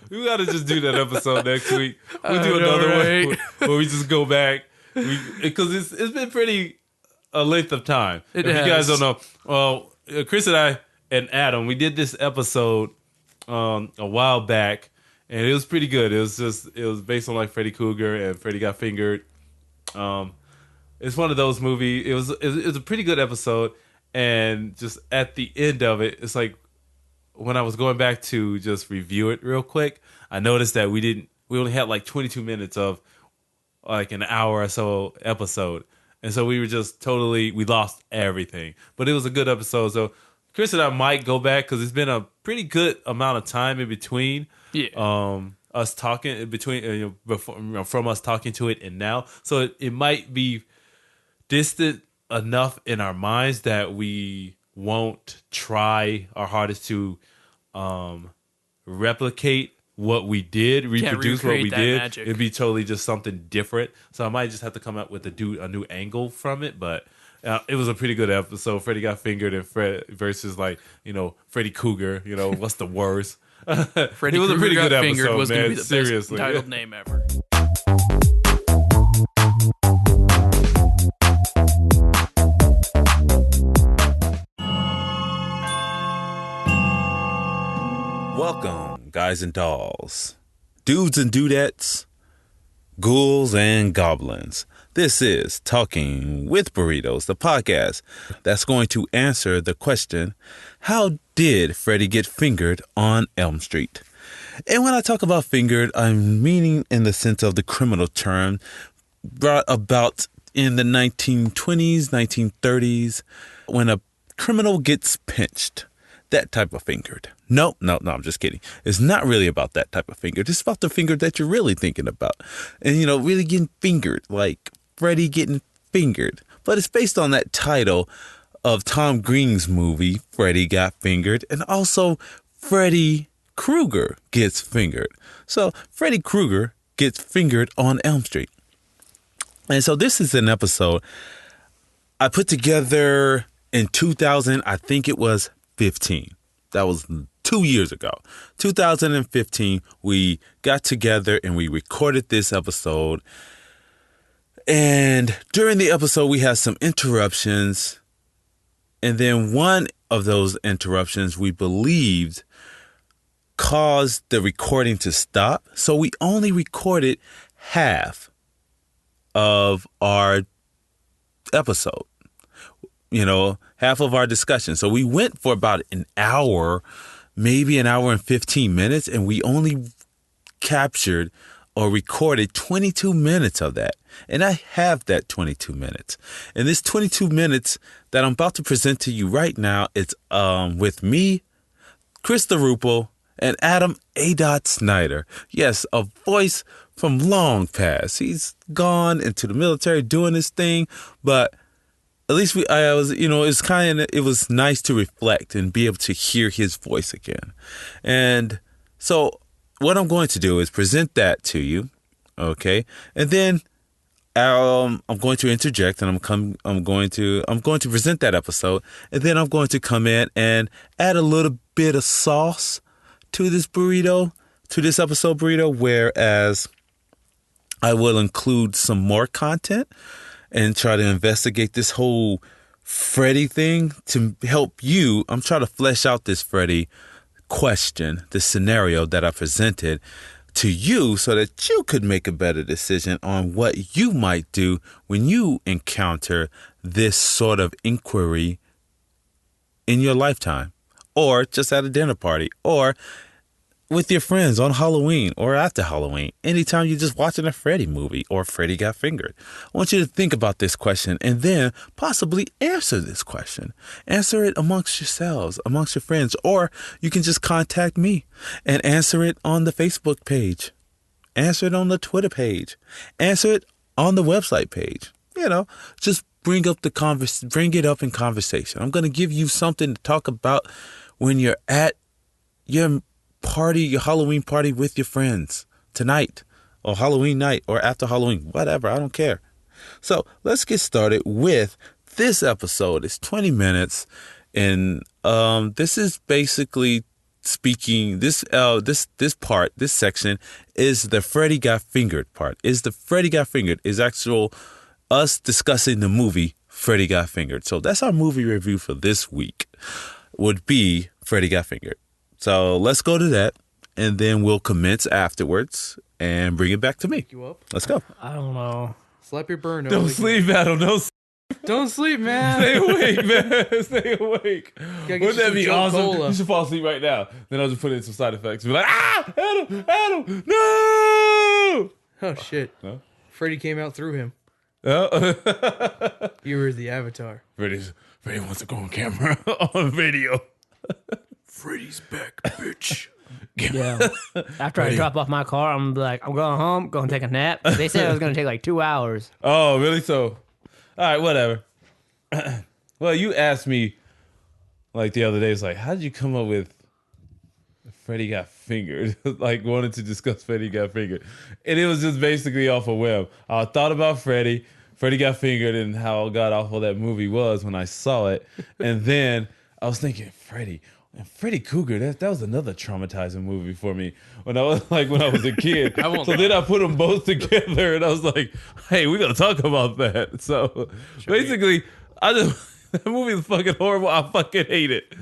We gotta just do that episode next week. We'll do another one where we just go back because it's been pretty a length of time. If you guys don't know, well, Chris and I and Adam, we did this episode a while back, and it was pretty good. It was based on like Freddy Krueger and Freddy Got Fingered. It's one of those movies. It was a pretty good episode, and just at the end of it, it's like when I was going back to just review it real quick, I noticed that we only had like 22 minutes of like an hour or so episode. And so we were just we lost everything. But it was a good episode. So Chris and I might go back because it's been a pretty good amount of time in between. Yeah. Us talking between from us talking to it and now. So it might be distant enough in our minds that we won't try our hardest to replicate what we did, reproduce what we did. Magic. It'd be totally just something different. So I might just have to come up with a new angle from it. But it was a pretty good episode. Freddy Got Fingered and Fred versus Freddy Krueger. What's the worst? Freddy it was Krueger a pretty good got episode, was man. Be the Seriously, best titled name ever. Welcome, guys and dolls, dudes and dudettes, ghouls and goblins. This is Talking with Burritos, the podcast that's going to answer the question, how did Freddy get fingered on Elm Street? And when I talk about fingered, I'm meaning in the sense of the criminal term brought about in the 1920s, 1930s, when a criminal gets pinched. That type of fingered. No, I'm just kidding. It's not really about that type of fingered. It's about the fingered that you're really thinking about. And, really getting fingered, like Freddy getting fingered. But it's based on that title of Tom Green's movie, Freddy Got Fingered, and also Freddy Krueger gets fingered. So Freddy Krueger gets fingered on Elm Street. And so this is an episode I put together in 2000, I think it was 15. That was 2 years ago. 2015, we got together and we recorded this episode. And during the episode, we had some interruptions. And then one of those interruptions we believed caused the recording to stop. So we only recorded half of our episode. Half of our discussion. So we went for about an hour, maybe an hour and 15 minutes, and we only captured or recorded 22 minutes of that. And I have that 22 minutes. And this 22 minutes that I'm about to present to you right now, it's with me, Chris the Rupel, and Adam A. Snyder. Yes, a voice from long past. He's gone into the military doing his thing, but at least it was nice to reflect and be able to hear his voice again. And so what I'm going to do is present that to you. Okay. And then I'm going to interject and I'm going to present that episode. And then I'm going to come in and add a little bit of sauce to this episode burrito, whereas I will include some more content and try to investigate this whole Freddy thing to help you. I'm trying to flesh out this Freddy question, this scenario that I presented to you so that you could make a better decision on what you might do when you encounter this sort of inquiry in your lifetime, or just at a dinner party, or with your friends on Halloween or after Halloween, anytime you're just watching a Freddy movie or Freddy Got Fingered. I want you to think about this question and then possibly answer this question. Answer it amongst yourselves, amongst your friends, or you can just contact me and answer it on the Facebook page. Answer it on the Twitter page. Answer it on the website page. Just bring it up in conversation. I'm going to give you something to talk about when you're at your Halloween party with your friends tonight or Halloween night or after Halloween, whatever. I don't care. So let's get started with this episode. It's 20 minutes. And this is basically speaking. This part, this section is the Freddy Got Fingered part. Is the Freddy Got Fingered is actual us discussing the movie Freddy Got Fingered. So that's our movie review for this week. Would be Freddy Got Fingered. So let's go to that, and then we'll commence afterwards and bring it back to me. You up? Let's go. I don't know. Slap your burn. Don't sleep, Adam. Don't sleep, man. Stay awake, man. Stay awake. Wouldn't that be awesome? Cola. You should fall asleep right now. Then I'll just put in some side effects. Be like, Adam, no! Oh, shit. No? Freddy came out through him. Oh. You were the avatar. Freddy wants to go on camera on video. Freddy's back, bitch. Yeah. After I drop off my car, I'm like, I'm going home, going to take a nap. They said it was going to take like 2 hours. Oh, really? So, all right, whatever. Well, you asked me like the other day, it's like, how did you come up with Freddy Got Fingered? Like, wanted to discuss Freddy Got Fingered. And it was just basically off a whim. I thought about Freddy Got Fingered, and how god awful that movie was when I saw it. And then I was thinking, Freddy Krueger, that was another traumatizing movie for me when I was a kid. Then I put them both together, and I was like, hey, we gotta talk about that. So basically, that movie is fucking horrible. I fucking hate it.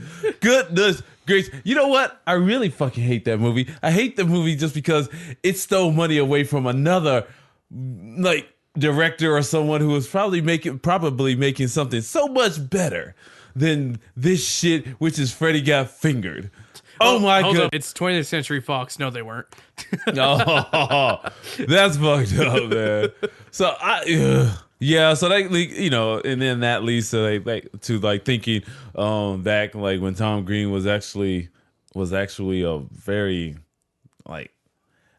Goodness gracious. You know what? I really fucking hate that movie. I hate the movie just because it stole money away from another like director or someone who was probably making something so much better than this shit, which is Freddy Got Fingered. Oh my god! It's 20th Century Fox. No, they weren't. Oh, that's fucked up, man. So yeah. So they, you know, and then that leads to thinking back like when Tom Green was actually a very like.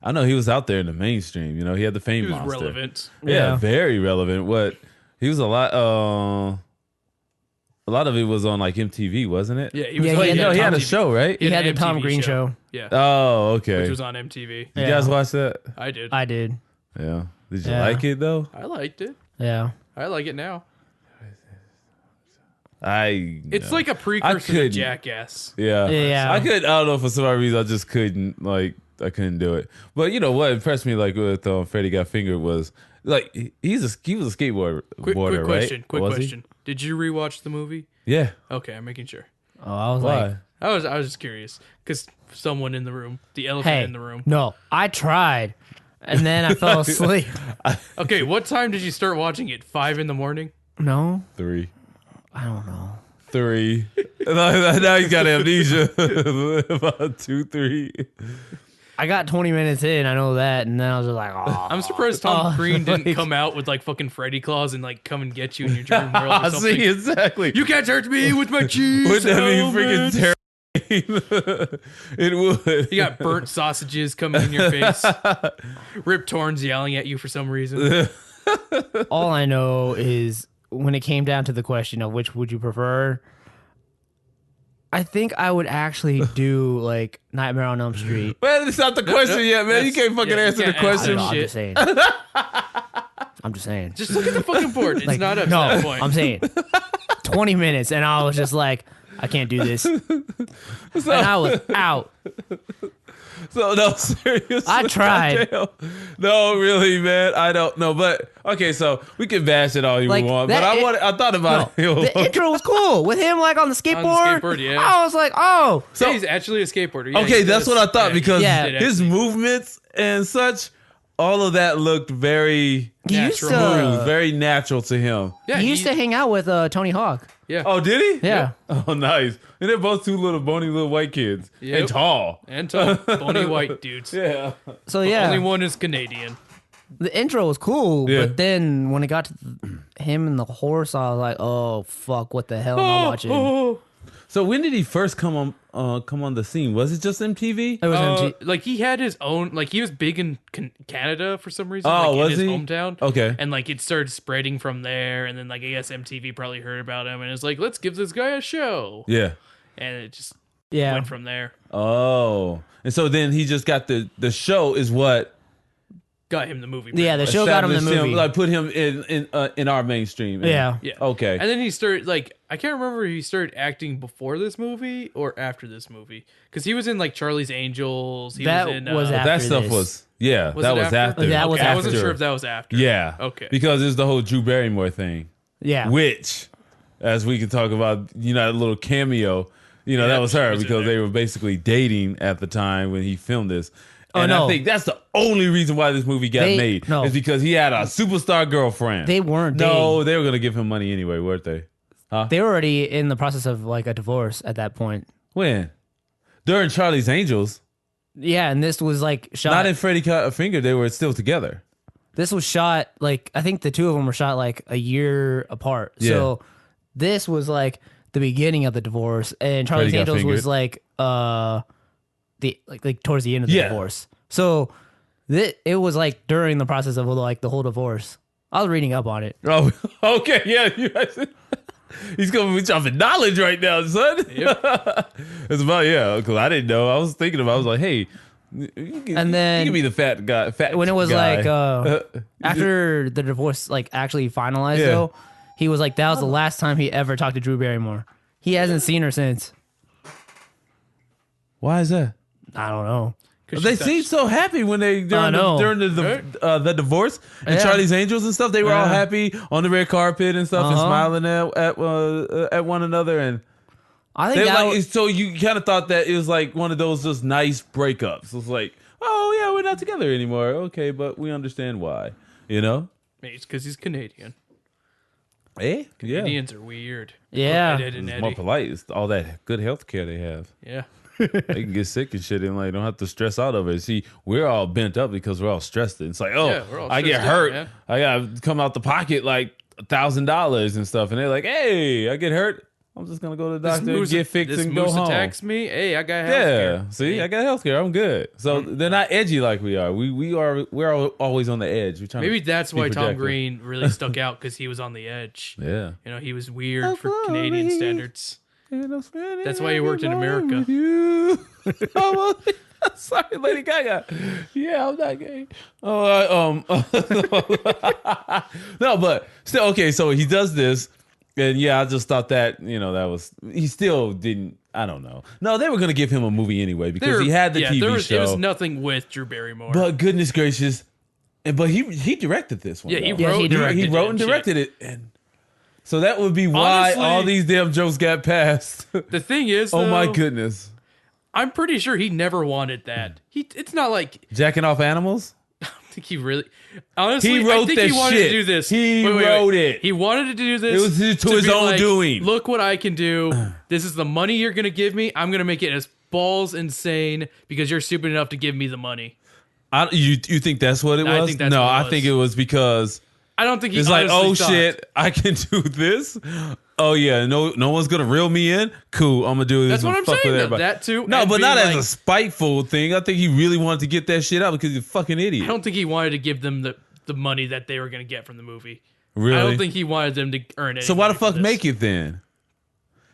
I know he was out there in the mainstream. You know, he had the fame monster. He was relevant. Yeah, very relevant. He was a lot of it was on like MTV, wasn't it? Yeah, he had a show, right? He had the Tom Green show. Yeah. Oh, okay. Which was on MTV. You guys watch that? I did. Yeah. Did you like it though? I liked it. Yeah. I like it now. It's like a precursor to Jackass. Yeah. Yeah. I don't know, for some reason I just couldn't I couldn't do it. But you know what impressed me like with Freddy Got Fingered was like he was a skateboarder, quick question. Right? Quick question. Did you rewatch the movie? Yeah. Okay, I'm making sure. Oh, I was Why? like, I was just curious because someone in the room, the elephant in the room. No, I tried, and then I fell asleep. Okay, what time did you start watching it? 5 a.m? No, 3. I don't know. 3. Now he's got amnesia. About 2, 3. I got 20 minutes in, I know that, and then I was just like, oh. I'm surprised Tom Green didn't come out with like fucking Freddy claws and like come and get you in your dream world or something. See, exactly. You can't hurt me with my cheese. Wouldn't that be freaking terrible? It would. You got burnt sausages coming in your face. Rip Torn's yelling at you for some reason. All I know is when it came down to the question of which would you prefer, I think I would actually do like Nightmare on Elm Street. Man, it's not the question yet, man. You can't fucking answer the question. I'm just saying. I'm just saying. Just look at the fucking board. It's like, not up to that point. I'm saying 20 minutes, and I was just like, I can't do this. And I was out. So no, seriously. I tried. No, really, man. I don't know, but okay. So we can bash it all you want, but I thought about it. The intro was cool with him like on the skateboard. On the skateboard, yeah. I was like, oh, so he's actually a skateboarder. Yeah, okay, that's what I thought because his actually. movements and such, all of that looked very natural, very natural to him. Yeah, he used to hang out with Tony Hawk. Yeah. Oh, did he? Yeah. Oh, nice. And they're both two bony little white kids. Yep. And tall. Bony white dudes. Yeah. So yeah. Only one is Canadian. The intro was cool, but then when it got to him and the horse, I was like, oh fuck, what the hell am I watching? So when did he first come on the scene? Was it just MTV? It was MTV. Like he had his own, like he was big in Canada for some reason. Oh, like was in his he? hometown. Okay. And like it started spreading from there, and then like I guess MTV probably heard about him and it's like, let's give this guy a show. Yeah. And it just Yeah. went from there. Oh. And so then he just got the show is what got him the movie. pretty Yeah, the much. show got him the Established movie. like put him in our mainstream. Yeah. Yeah. Okay. And then he started I can't remember if he started acting before this movie or after this movie, because he was in like Charlie's Angels. He That was in, was after that stuff this. was that it was after. That was Okay, I wasn't after. sure if that was after. Yeah. Okay. Because it's the whole Drew Barrymore thing, Yeah. which, as we can talk about, that little cameo, that was she her was in because there. they were basically dating at the time when he filmed this. Oh, And no. I think that's the only reason why this movie got made. No. Is because he had a superstar girlfriend. They weren't No, dating. they were going to give him money anyway, weren't they? They were already in the process of like a divorce at that point. When? During Charlie's Angels. Yeah, and this was like shot. Not in Freddy Got Fingered. They were still together. This was shot like I think the two of them were shot like a year apart. So this was like the beginning of the divorce, and Charlie's Freddy Got Angels was Fingered. like the like towards the end of the Yeah. divorce. So it was like during the process of like the whole divorce. I was reading up on it. Oh, okay. Yeah. He's going to be dropping knowledge right now, son. Yep. It's about, because I didn't know. I was thinking about I was like, hey, you can be the fat guy. When it was guy. like after the divorce like actually finalized Yeah. though, he was like that was the last time he ever talked to Drew Barrymore. He hasn't seen her since. Why is that? I don't know. They seemed so happy when they during the divorce and Yeah. Charlie's Angels and stuff. They were all Yeah. happy on the red carpet and stuff and Uh-huh. smiling at one another. And I they think that like was, so you kind of thought that it was like one of those just nice breakups. It was like, oh yeah, we're not together anymore. Okay, but we understand why. Maybe it's because he's Canadian. Yeah. Canadians are weird. Yeah. Ed, Ed, and It's more Eddie. polite. It's all that good health care they have. Yeah. They can get sick and shit and like don't have to stress out over it. See, we're all bent up because we're all stressed. It's like, Yeah, we're all I get stressed out, hurt. yeah. I gotta come out the pocket like $1,000 and stuff. And they're like, hey, I get hurt. I'm just gonna go to the doctor, get fixed, this and go moose home. attacks me. Hey, I got health Yeah, care. see, I got health care. I'm good. So they're not edgy like we are. We're always on the edge. We're trying Maybe to that's be why Tom productive. Green really stuck out, because he was on the edge. Yeah. He was weird for Canadian standards. That's why he worked in America. Sorry, Lady Gaga. Yeah, I'm not gay. No, but still, okay. So he does this, and I just thought that that was he still didn't. I don't know. No, they were gonna give him a movie anyway because he had the TV show. It was nothing with Drew Barrymore. But goodness gracious, but he directed this one. yeah, he though. Yeah, wrote, he He wrote and shit. directed it, and so that would be why Honestly- all these damn jokes got passed. The thing is, Oh my though, goodness, I'm pretty sure he never wanted that. It's not like jacking off animals. I think he really. Honestly, He wrote I think that he wanted shit. to do this. He wrote it. He wanted to do this. It was to his be own like, doing. Look what I can do. This is the money you're gonna give me. I'm gonna make it as balls insane because you're stupid enough to give me the money. You think that's what it was? I think that's no, what it I was. think it was because I don't think he. it's like, honestly oh thought- shit, I can do this. Oh yeah, no one's gonna reel me in. Cool, I'm gonna do this. That's what and I'm fuck saying, with though. everybody. That too, No, and but being not as like- a spiteful thing. I think he really wanted to get that shit out because he's a fucking idiot. I don't think he wanted to give them the money that they were gonna get from the movie. Really? I don't think he wanted them to earn it. So why the fuck make it then?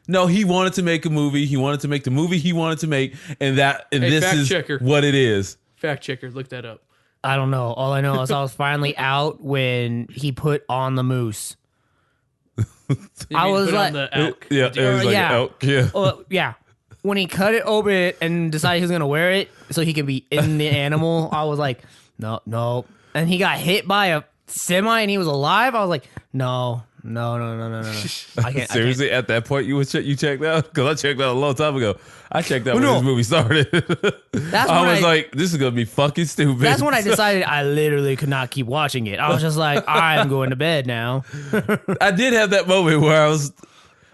No, he wanted to make a movie. He wanted to make the movie he wanted to make, and Hey, this fact is checker. what it is. Fact checker, look that up. I don't know. All I know is I was finally out when he put on the moose. You I mean was put on like- the elk. Yeah, it was like yeah. an elk. Yeah. Yeah. When he cut it open and decided he was gonna wear it so he could be in the animal, I was like, no. And he got hit by a semi and he was alive. I was like, no. I can't. Seriously, at that point, you checked out? Because I checked out a long time ago. I checked out when No. this movie started. That's I when was like, this is gonna be fucking stupid. That's when I decided I literally could not keep watching it. I was just like, I'm going to bed now. I did have that moment where I was,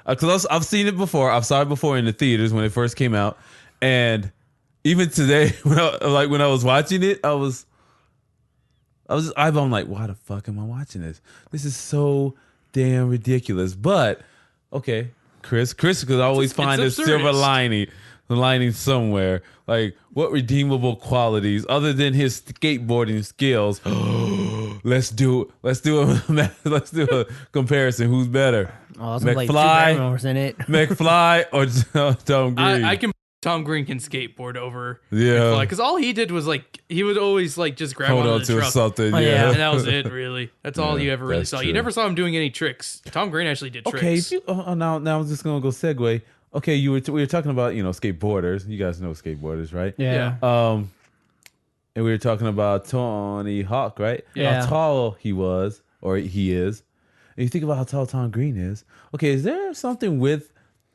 because I've seen it before. I've saw it before in the theaters when it first came out, and even today, when I was watching it, I'm like, why the fuck am I watching this? This is so damn ridiculous. But okay, Chris could always find a absurdist. silver lining somewhere. Like, what redeemable qualities other than his skateboarding skills? Let's do a comparison. Who's better, Oh, I was like, Drew McFly, Barrymore's in it. McFly, or Tom Green? I can Tom Green can skateboard over. Yeah. Because all he did was like he would always like just grab Hold onto on the to truck. something. Oh, Yeah. yeah. And that was it, really. That's all Yeah, you ever really that's saw. true. You never saw him doing any tricks. Tom Green actually did Okay, tricks. now I'm just gonna go segue. Okay, we were talking about skateboarders. You guys know skateboarders, right? Yeah. And we were talking about Tony Hawk, right? Yeah. How tall he was, or he is. And you think about how tall Tom Green is. Okay, is there something with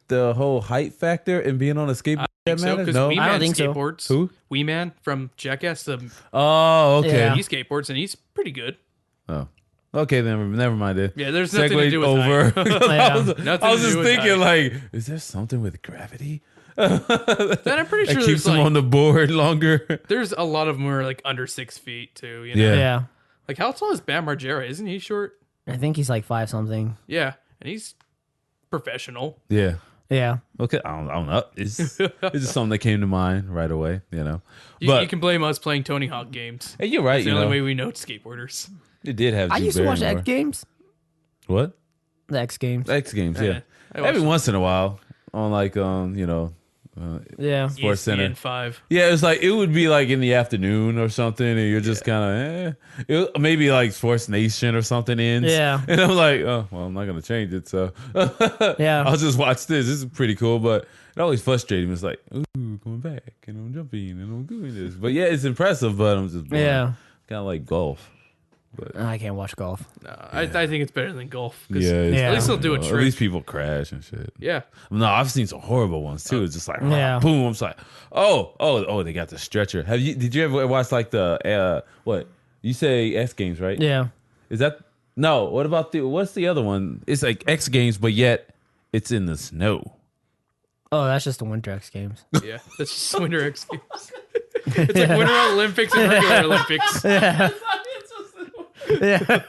the whole height factor and being on a skateboard that So, matters? because No. Wee I don't Man think so. skateboards. Who? Wee Man from Jackass. Oh, okay. Yeah. He skateboards and he's pretty good. Oh, okay. Then never mind it. Yeah, there's nothing to Segued do with over. height. I was, Nothing I was to just do with thinking, height. like, is there something with gravity Then I'm pretty that sure keeps there's him like on the board longer? there's a lot of them who are like under 6 feet too. You know? Yeah. Yeah. Like how tall is Bam Margera? Isn't he short? I think he's like 5 something. Yeah, and he's professional. Yeah. Yeah. Okay. I don't know. It's just something that came to mind right away. You But can blame us playing Tony Hawk games. hey, you're right. It's the only way we know skateboarders. It did have. I Drew used to watch the Barrymore. X Games. What? The X Games. X Games. Yeah. I watched Every once in a while on like Yeah. Sports Center. ESPN 5. Yeah, it's like it would be like in the afternoon or something, and you're just kind of maybe like Sports Nation or something ends. Yeah. and I'm like, oh well, I'm not gonna change it, so Yeah. I'll just watch this. This is pretty cool, but it always frustrated me. It's like, ooh, going back and I'm jumping and I'm doing this, but yeah, it's impressive, but I'm just Yeah. kind of like golf. I can't watch golf. No, I think it's better than golf. 'Cause it's- Yeah. At least they'll do a At trick. least people crash and shit. Yeah. No, I've seen some horrible ones too. It's just like, Yeah. boom. I'm just like, oh, they got the stretcher. Did you ever watch like the what you say X Games, right? Yeah. Is that no? What about what's the other one? It's like X Games, but yet it's in the snow. Oh, that's just the Winter X Games. Yeah. That's just Winter X Games. It's like Winter Olympics and regular Olympics. Yeah.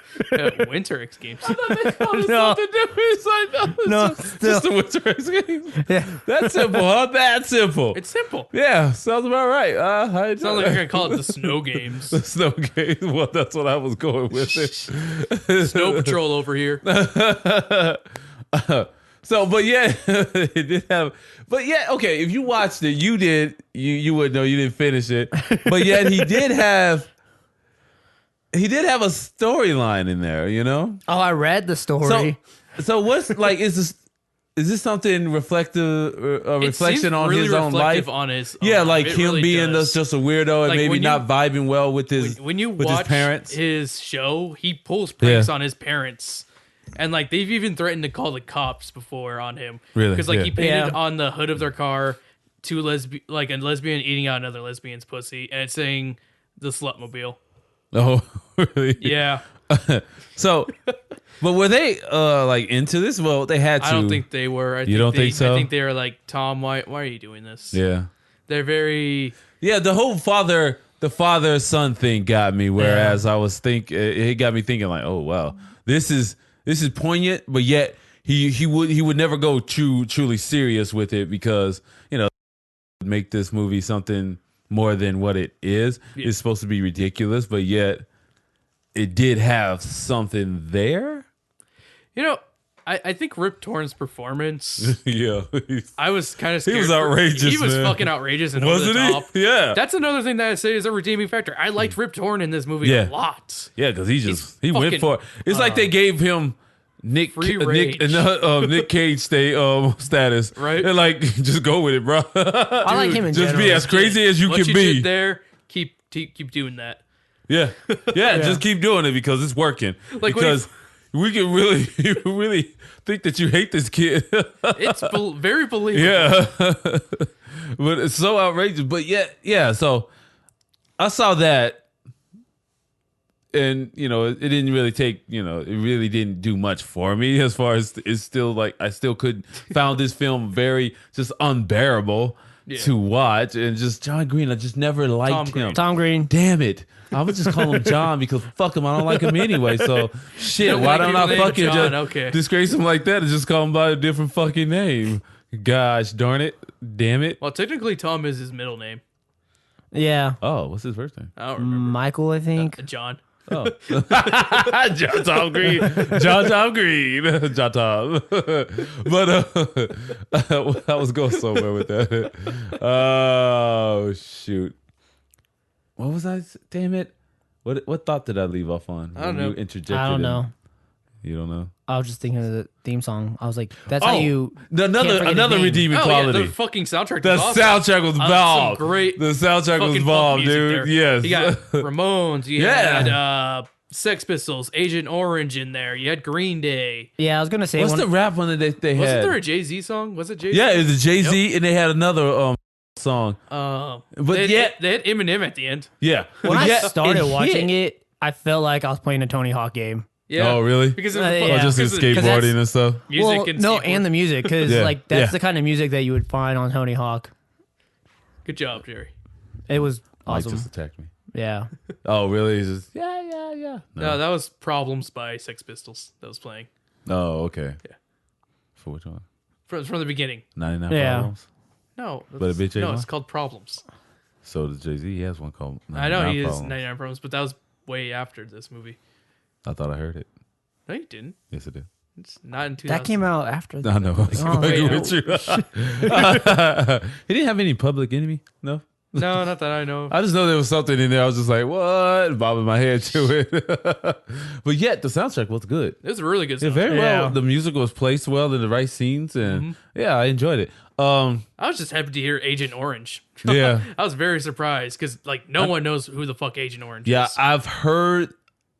Winter X Games. No. It's like, No, it's just the Winter X Games. Yeah. That's simple, huh? That's simple. It's simple. Yeah, sounds about right. It's not like you're going to call it the Snow Games. the snow game. Well, that's what I was going with it. Snow Patrol over here. So, but yeah, it did have. But yeah, okay. If you watched it, you would know you didn't finish it. But yet he did have a storyline in there. You know. Oh, I read the story. So what's like? Is this something reflective? A It reflection seems on really his own reflective life. On his Yeah, own like life. It him really being does. just a weirdo and Like, maybe when you- not vibing well with his when you with watch his parents. his show, he pulls pranks Yeah. on his parents. And like they've even threatened to call the cops before on him. Really? Because like Yeah. he painted Yeah. on the hood of their car a lesbian eating out another lesbian's pussy, and it's saying the slutmobile. Oh, really? Yeah. So, but were they like into this? Well, they had to. I don't think they were. You don't think so? I think they were like, Tom, why are you doing this? Yeah. They're very Yeah, the whole father son thing got me. Whereas I was it got me thinking like, oh wow, this is poignant, but yet he would never go truly serious with it because make this movie something more than what it is. Yeah. It's supposed to be ridiculous, but yet it did have something there. I think Rip Torn's performance. Yeah, I was kind of scared. He was outrageous. He was man. fucking outrageous and Wasn't over the top. he? Yeah. That's another thing that I say is a redeeming factor. I liked Rip Torn in this movie Yeah. a lot. Yeah, because he He's went fucking, for it. It's like they gave him Nick Free Nick Cage status, Right. And like, just go with it, bro. I like him in Just general. be as crazy as you Once can you be. did there, keep doing that. Yeah, just keep doing it because it's working. Like, because we can really think that you hate this kid. It's very believable. Yeah, but it's so outrageous. But yeah. So I saw that. And it didn't really take, it really didn't do much for me as far as it's still like I still found this film very just unbearable to watch, and just John Green, I just never liked him. Tom Green. Damn it. I would just call him John because fuck him, I don't like him anyway. So shit, don't why like don't I people named fucking John, just okay. disgrace him like that and just call him by a different fucking name? Gosh darn it. Damn it. Well, technically, Tom is his middle name. Yeah. Oh, what's his first name? I don't remember. Michael, I think. John. Oh. John Tom Green. John Tom Green. John Tom. But I was going somewhere with that. Oh, shoot. What was I? Damn it. What thought did I leave off on? I don't know. You interjected I don't know. You don't know? I was just thinking of the theme song. I was like, that's how you. Another forget the name. redeeming Oh, quality. yeah, the fucking soundtrack The was awesome. soundtrack was bomb. Some great The soundtrack was fucking bomb, funk music dude. there. Yes. You got Ramones. You Yeah. had Sex Pistols, Agent Orange in there. You had Green Day. Yeah, I was gonna say. What's the rap one that they had? Wasn't there a Jay-Z song? Was it Jay-Z? Yeah, it was Jay-Z, and they had another song. But But they had Eminem at the end. Yeah. When But I yeah, started watching hit. it, I felt like I was playing a Tony Hawk game. Yeah. Oh, really? Because of the Yeah. Oh, fucking- just in because of skateboarding and stuff. music Well, and no, skateboard. and the music, because Yeah, like that's yeah. the kind of music that you would find on Tony Hawk. Good job, Jerry. It was Mike awesome. just attacked me. Yeah. Oh, really? He's just, yeah. No, that was Problems by Sex Pistols that was playing Oh, okay. Yeah. For which one? from the beginning. 99 Yeah. Problems? No, But a bitch ain't no, one? it's called Problems. So does Jay-Z. He has one called I know 99 he is Problems. 99 Problems, but that was way after this movie. I thought I heard it. No, you didn't. Yes, it did. It's not in 2000. That came out after. I know. I was Oh, fucking wait, with you. He didn't have any Public Enemy? No? No, not that I know of. I just know there was something in there. I was just like, what? Bobbing my head to it. But yet, the soundtrack was good. It was really good Yeah, stuff. very well. Yeah. The music was placed well in the right scenes, and yeah, I enjoyed it. I was just happy to hear Agent Orange. Yeah. I was very surprised because like no one knows who the fuck Agent Orange Yeah, is. I've heard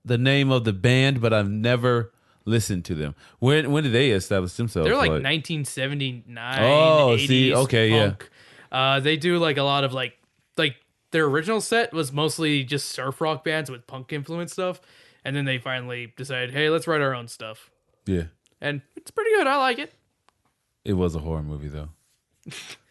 the name of the band, but I've never listened to them. When did they establish themselves? They're like 1979. Oh, 80s see, okay, yeah. punk. They do like a lot of like their original set was mostly just surf rock bands with punk influence stuff, and then they finally decided, hey, let's write our own stuff, Yeah, and it's pretty good. I like it. it was a horror movie though.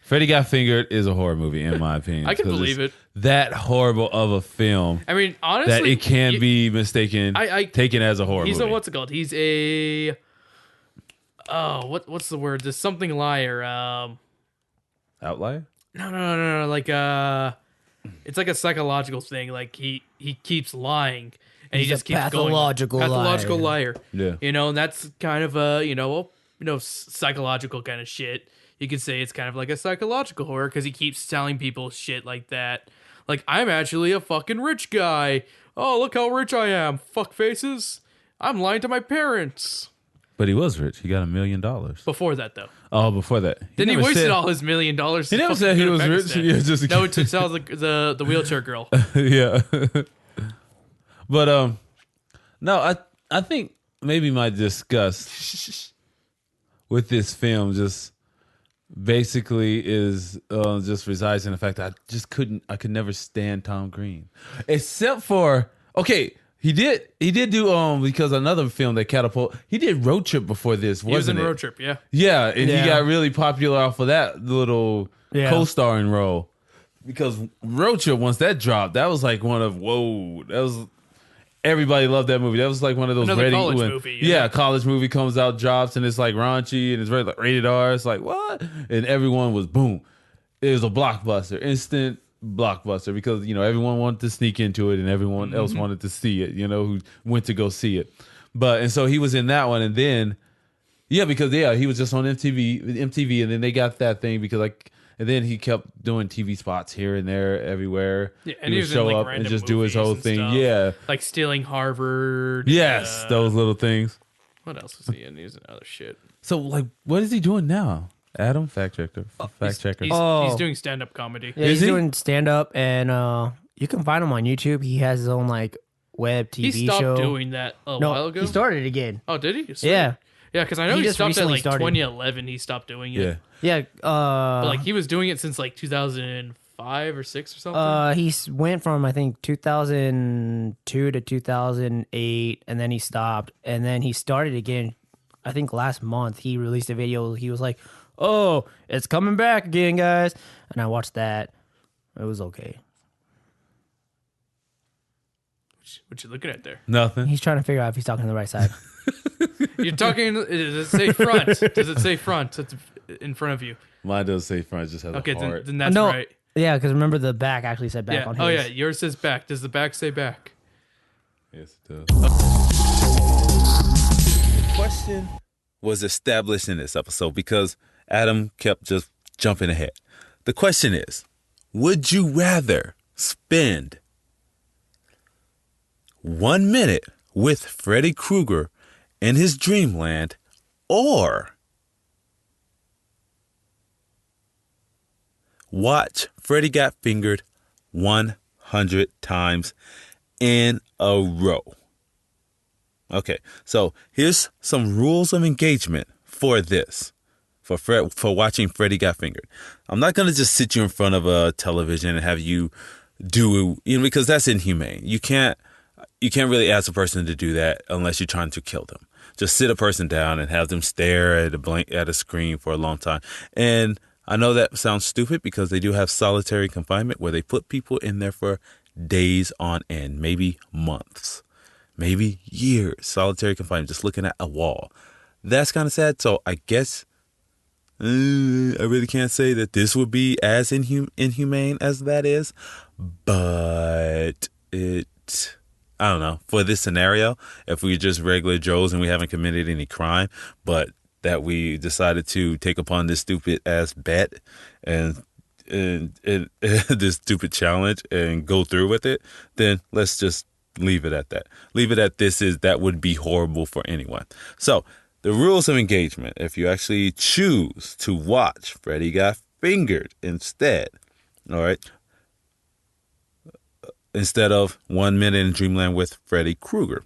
Freddy Got Fingered is a horror movie, in my opinion. I can 'cause believe it's it. That horrible of a film I mean, honestly, that it can y- be mistaken, taken as a horror He's movie. a what's it called? He's a what's the word? There's something liar. Outlier? No. Like it's like a psychological thing. Like he keeps lying, and He's he just a keeps pathological going. Pathological liar. Yeah. And that's kind of a psychological kind of shit. You could say it's kind of like a psychological horror because he keeps telling people shit like that. Like, I'm actually a fucking rich guy. Oh, look how rich I am. Fuck faces. I'm lying to my parents. But he was rich. He got $1 million. Before that, though. Oh, before that. Then he never wasted said- all his $1 million. He never said he was rich. Yeah, just No, to tell the wheelchair girl. yeah. But no, I think maybe my disgust with this film just basically is just resides in the fact that I could never stand Tom Green, except for he did do because another film that he did Road Trip before this, wasn't He was in it? Road Trip, yeah. Yeah, and Yeah. he got really popular off of that little Yeah. co-starring role. Because Road Trip, once that dropped, that was like everybody loved that movie. That was like one of those Another college movie, yeah. Yeah, college movie comes out, drops, and it's like raunchy and it's very like rated R. It's like, what? And everyone was boom. It was a blockbuster, instant blockbuster, because everyone wanted to sneak into it and everyone else wanted to see it, who went to go see it. And so he was in that one, and then he was just on MTV, and then they got that thing and then he kept doing TV spots here and there, everywhere. Yeah, and he would was in, show like, up and random just do his whole movies and thing. stuff. Yeah. Like Stealing Harvard. Yes, those little things. What else was he in? He was in other shit. So, what is he doing now? Adam, fact checker. He's doing stand-up comedy. Yeah, Is he's he? doing stand up, and you can find him on YouTube. He has his own like web TV He stopped show. doing that a no, while ago. he started again. Oh, did he? Sweet. Yeah, Yeah, because I know He he just stopped at recently like started. 2011. He stopped doing it. Yeah. yeah. But like he was doing it since like 2005 or 6 or something. He went from I think 2002 to 2008, and then he stopped, and then he started again. I think last month he released a video. He was like, "Oh, it's coming back again, guys," and I watched that. It was okay. What you looking at there? Nothing. He's trying to figure out if he's talking to the right side. You're talking. Does it say front? Does it say front? It's in front of you. Mine does say front, it just has Okay, a heart. then that's no, right. yeah, because remember the back actually said back Yeah. on his. Oh yeah, yours says back. Does the back say back? Yes, it does. The question was established in this episode because Adam kept just jumping ahead. The question is, would you rather spend 1 minute with Freddy Krueger in his dreamland or watch Freddy Got Fingered 100 times in a row? Okay, so here's some rules of engagement for this, for watching Freddy Got Fingered. I'm not going to just sit you in front of a television and have you do, because that's inhumane. You can't really ask a person to do that unless you're trying to kill them. Just sit a person down and have them stare at a screen for a long time. And I know that sounds stupid because they do have solitary confinement where they put people in there for days on end, maybe months, maybe years, solitary confinement, just looking at a wall. That's kind of sad. So I guess I really can't say that this would be as inhumane as that is, but I don't know. For this scenario, if we're just regular Joes and we haven't committed any crime, but that we decided to take upon this stupid ass bet and this stupid challenge and go through with it, then let's just leave it at that. Leave it at that would be horrible for anyone. So the rules of engagement, if you actually choose to watch Freddy Got Fingered instead, all right, instead of 1 minute in Dreamland with Freddy Krueger.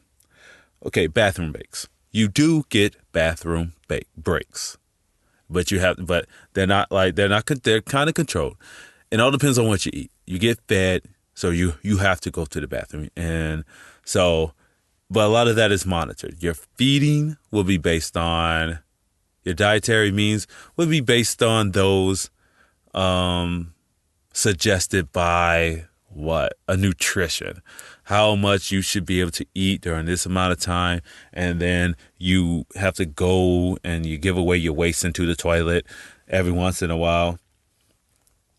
Okay, bathroom breaks. You do get bathroom breaks, but they're kind of controlled. It all depends on what you eat. You get fed, so you have to go to the bathroom, and so, but a lot of that is monitored. Your feeding will be based on your dietary means will be based on those suggested by a nutrition, how much you should be able to eat during this amount of time, and then you have to go and you give away your waste into the toilet every once in a while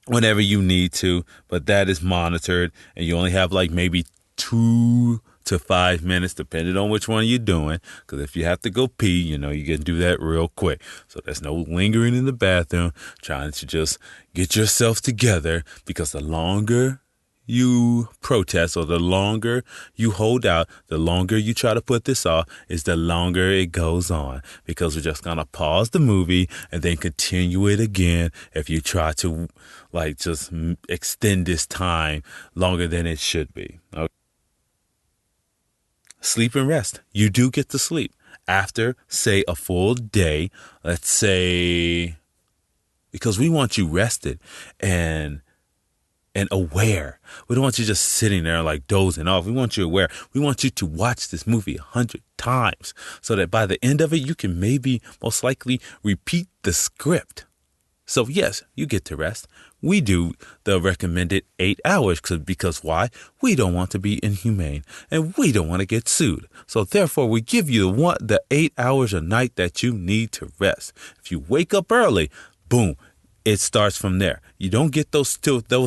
whenever you need to, but that is monitored, and you only have like maybe 2 to 5 minutes depending on which one you're doing, because if you have to go pee, you can do that real quick. So there's no lingering in the bathroom trying to just get yourself together, because the longer you protest or the longer you hold out, the longer you try to put this off, is the longer it goes on, because we're just going to pause the movie and then continue it again if you try to just extend this time longer than it should be. Okay. Sleep and rest. You do get to sleep after, say, a full day. Let's say, because we want you rested and aware. We don't want you just sitting there like dozing off. We want you aware. We want you to watch this movie 100 times so that by the end of it, you can maybe most likely repeat the script. So yes, you get to rest. We do the recommended 8 hours because why? We don't want to be inhumane and we don't want to get sued. So therefore, we give you the 8 hours a night that you need to rest. If you wake up early, boom, it starts from there. You don't get those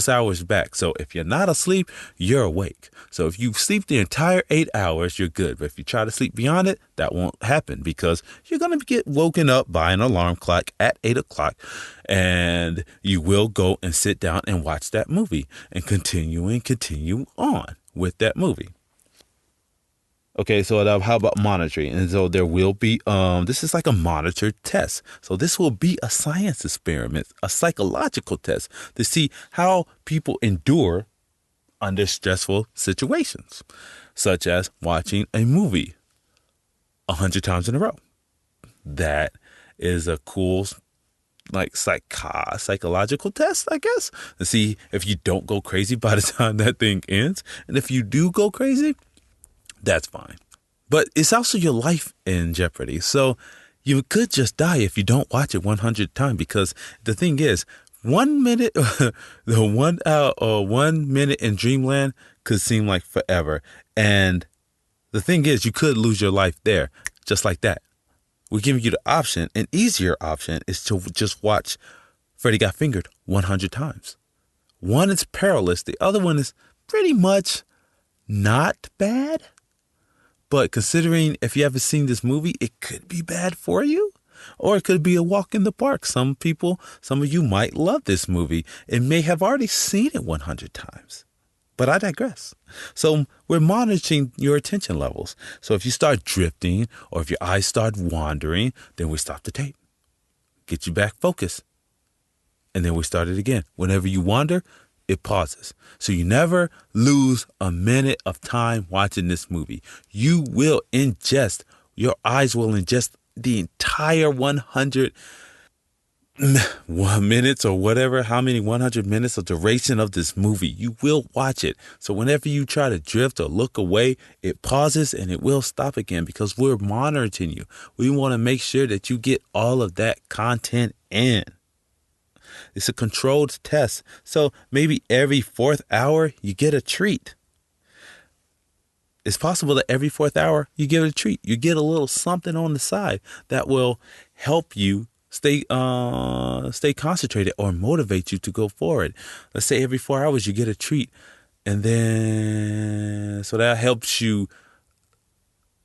hours back. So if you're not asleep, you're awake. So if you sleep the entire 8 hours, you're good. But if you try to sleep beyond it, that won't happen, because you're going to get woken up by an alarm clock at 8 o'clock. And you will go and sit down and watch that movie and continue on with that movie. Okay, so how about monitoring? And so there will be, this is like a monitored test. So this will be a science experiment, a psychological test to see how people endure under stressful situations, such as watching a movie 100 times in a row. That is a cool, psychological test, I guess, to see if you don't go crazy by the time that thing ends. And if you do go crazy, that's fine. But it's also your life in jeopardy. So you could just die if you don't watch it 100 times, because the thing is, 1 minute, the 1 hour or 1 minute in Dreamland could seem like forever. And the thing is, you could lose your life there just like that. We're giving you the option. An easier option is to just watch Freddy Got Fingered 100 times. One is perilous. The other one is pretty much not bad. But considering if you haven't seen this movie, it could be bad for you. Or it could be a walk in the park. Some of you might love this movie and may have already seen it 100 times. But I digress. So we're monitoring your attention levels. So if you start drifting or if your eyes start wandering, then we stop the tape. Get you back focused. And then we start it again. Whenever you wander, it pauses. So you never lose a minute of time watching this movie. Your eyes will ingest the entire 100 minutes or whatever, how many 100 minutes of duration of this movie. You will watch it. So whenever you try to drift or look away, it pauses and it will stop again because we're monitoring you. We want to make sure that you get all of that content in. It's a controlled test. So maybe every 4th hour you get a treat. It's possible that every 4th hour you get a treat. You get a little something on the side that will help you stay concentrated or motivate you to go forward. Let's say every 4 hours you get a treat, and then so that helps you.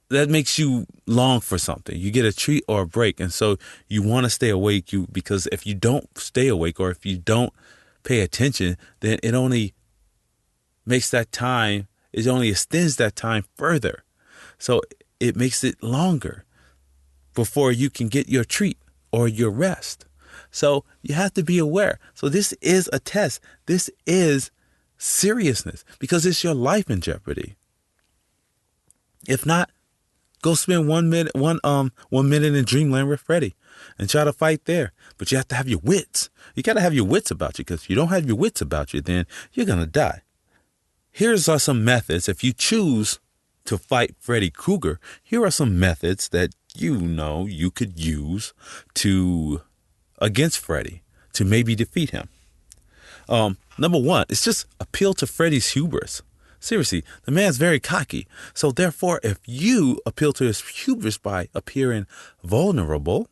That makes you long for something. You get a treat or a break, and so you want to stay awake. Because if you don't stay awake or if you don't pay attention, then it only makes that time. It only extends that time further. So it makes it longer before you can get your treat or your rest. So you have to be aware. So this is a test. This is seriousness because it's your life in jeopardy. If not, go spend 1 minute in dreamland with Freddy and try to fight there. But you have to have your wits. You got to have your wits about you because if you don't have your wits about you, then you're going to die. Here's some methods. If you choose to fight Freddy Krueger, here are some methods that you could use against Freddy to maybe defeat him. Number one, it's just appeal to Freddy's hubris. Seriously, the man's very cocky. So therefore, if you appeal to his hubris by appearing vulnerable,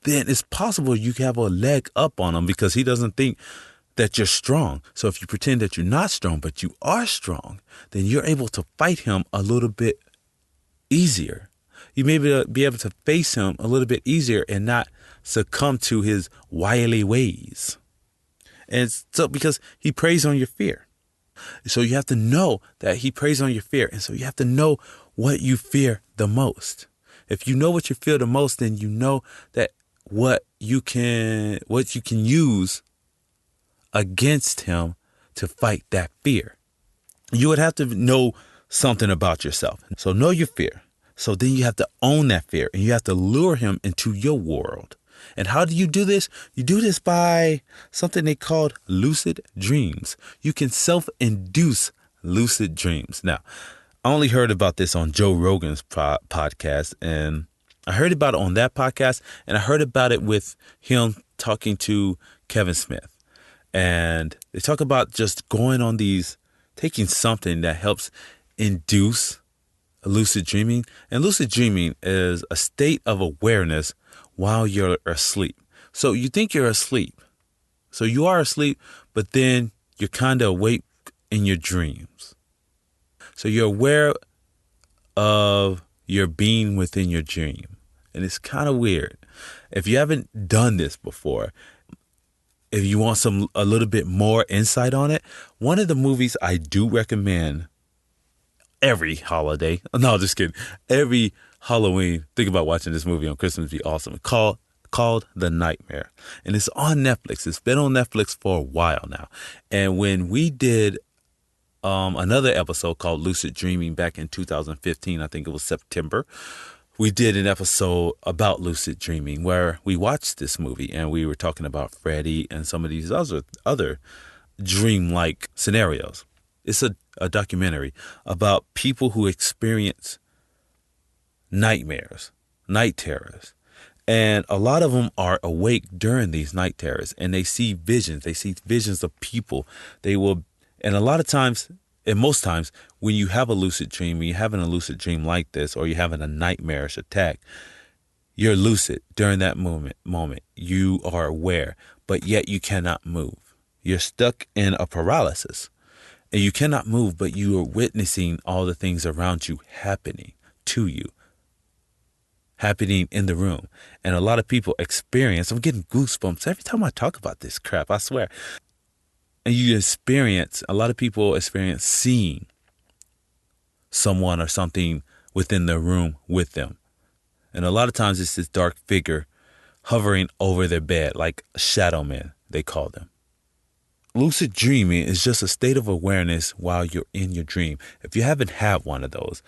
then it's possible you can have a leg up on him because he doesn't think that you're strong. So if you pretend that you're not strong, but you are strong, then you're able to fight him a little bit easier. You may be able to face him a little bit easier and not succumb to his wily ways. And so because he preys on your fear. So you have to know that he preys on your fear. And so you have to know what you fear the most. If you know what you fear the most, then you know that what you can use against him to fight that fear. You would have to know something about yourself. So know your fear. So then you have to own that fear and you have to lure him into your world. And how do you do this? You do this by something they called lucid dreams. You can self-induce lucid dreams. Now, I only heard about this on Joe Rogan's podcast, and I heard about it on that podcast, and I heard about it with him talking to Kevin Smith. And they talk about just going on taking something that helps induce lucid dreaming. And lucid dreaming is a state of awareness while you're asleep. So you think you're asleep. So you are asleep, but then you're kind of awake in your dreams. So you're aware of your being within your dream. And it's kind of weird. If you haven't done this before, if you want a little bit more insight on it, one of the movies I do recommend every holiday. No, just kidding. Every Halloween, think about watching this movie on Christmas. It'd be awesome. Called The Nightmare. And it's on Netflix. It's been on Netflix for a while now. And when we did another episode called Lucid Dreaming back in 2015, I think it was September, we did an episode about lucid dreaming where we watched this movie and we were talking about Freddy and some of these other dream-like scenarios. It's a documentary about people who experience nightmares, night terrors. And a lot of them are awake during these night terrors and they see visions. They see visions of people. And a lot of times, and most times, when you have a lucid dream, when you're having a lucid dream like this, or you're having a nightmarish attack, you're lucid during that moment. You are aware, but yet you cannot move. You're stuck in a paralysis. And you cannot move, but you are witnessing all the things around you happening to you happening in the room. And a lot of people experience, I'm getting goosebumps every time I talk about this crap, I swear. And a lot of people experience seeing someone or something within the room with them. And a lot of times it's this dark figure hovering over their bed, like shadow men, they call them. Lucid dreaming is just a state of awareness while you're in your dream. If you haven't had one of those,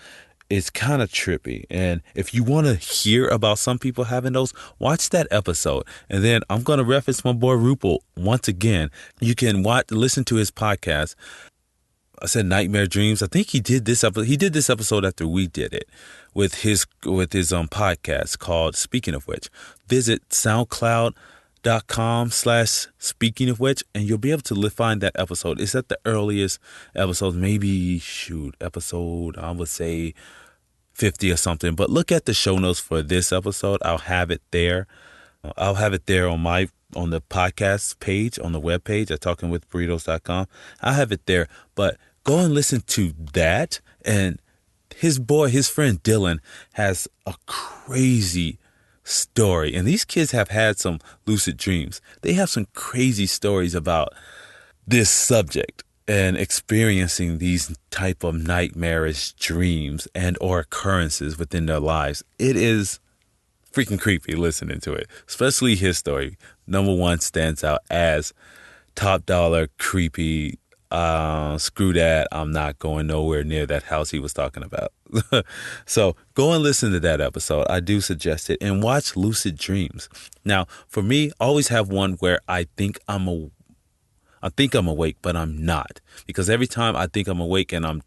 it's kind of trippy. And if you want to hear about some people having those, watch that episode. And then I'm going to reference my boy Rupel once again. You can listen to his podcast. I said Nightmare Dreams. I think he did this episode. He did this episode after we did it with his podcast called Speaking of Which. Visit SoundCloud.com/Speaking of Which, and you'll be able to find that episode. It's at the earliest episode, maybe episode, I would say 50 or something. But look at the show notes for this episode. I'll have it there. I'll have it there on the podcast page, on the webpage at talkingwithburritos.com. I'll have it there. But go and listen to that. And his friend Dylan has a crazy story. And these kids have had some lucid dreams. They have some crazy stories about this subject and experiencing these type of nightmarish dreams and or occurrences within their lives. It is freaking creepy listening to it, especially his story. Number one stands out as top dollar creepy. Screw that. I'm not going nowhere near that house he was talking about. So go and listen to that episode. I do suggest it, and watch Lucid Dreams. Now, for me, always have one where I think I'm awake, but I'm not, because every time I think I'm awake and I'm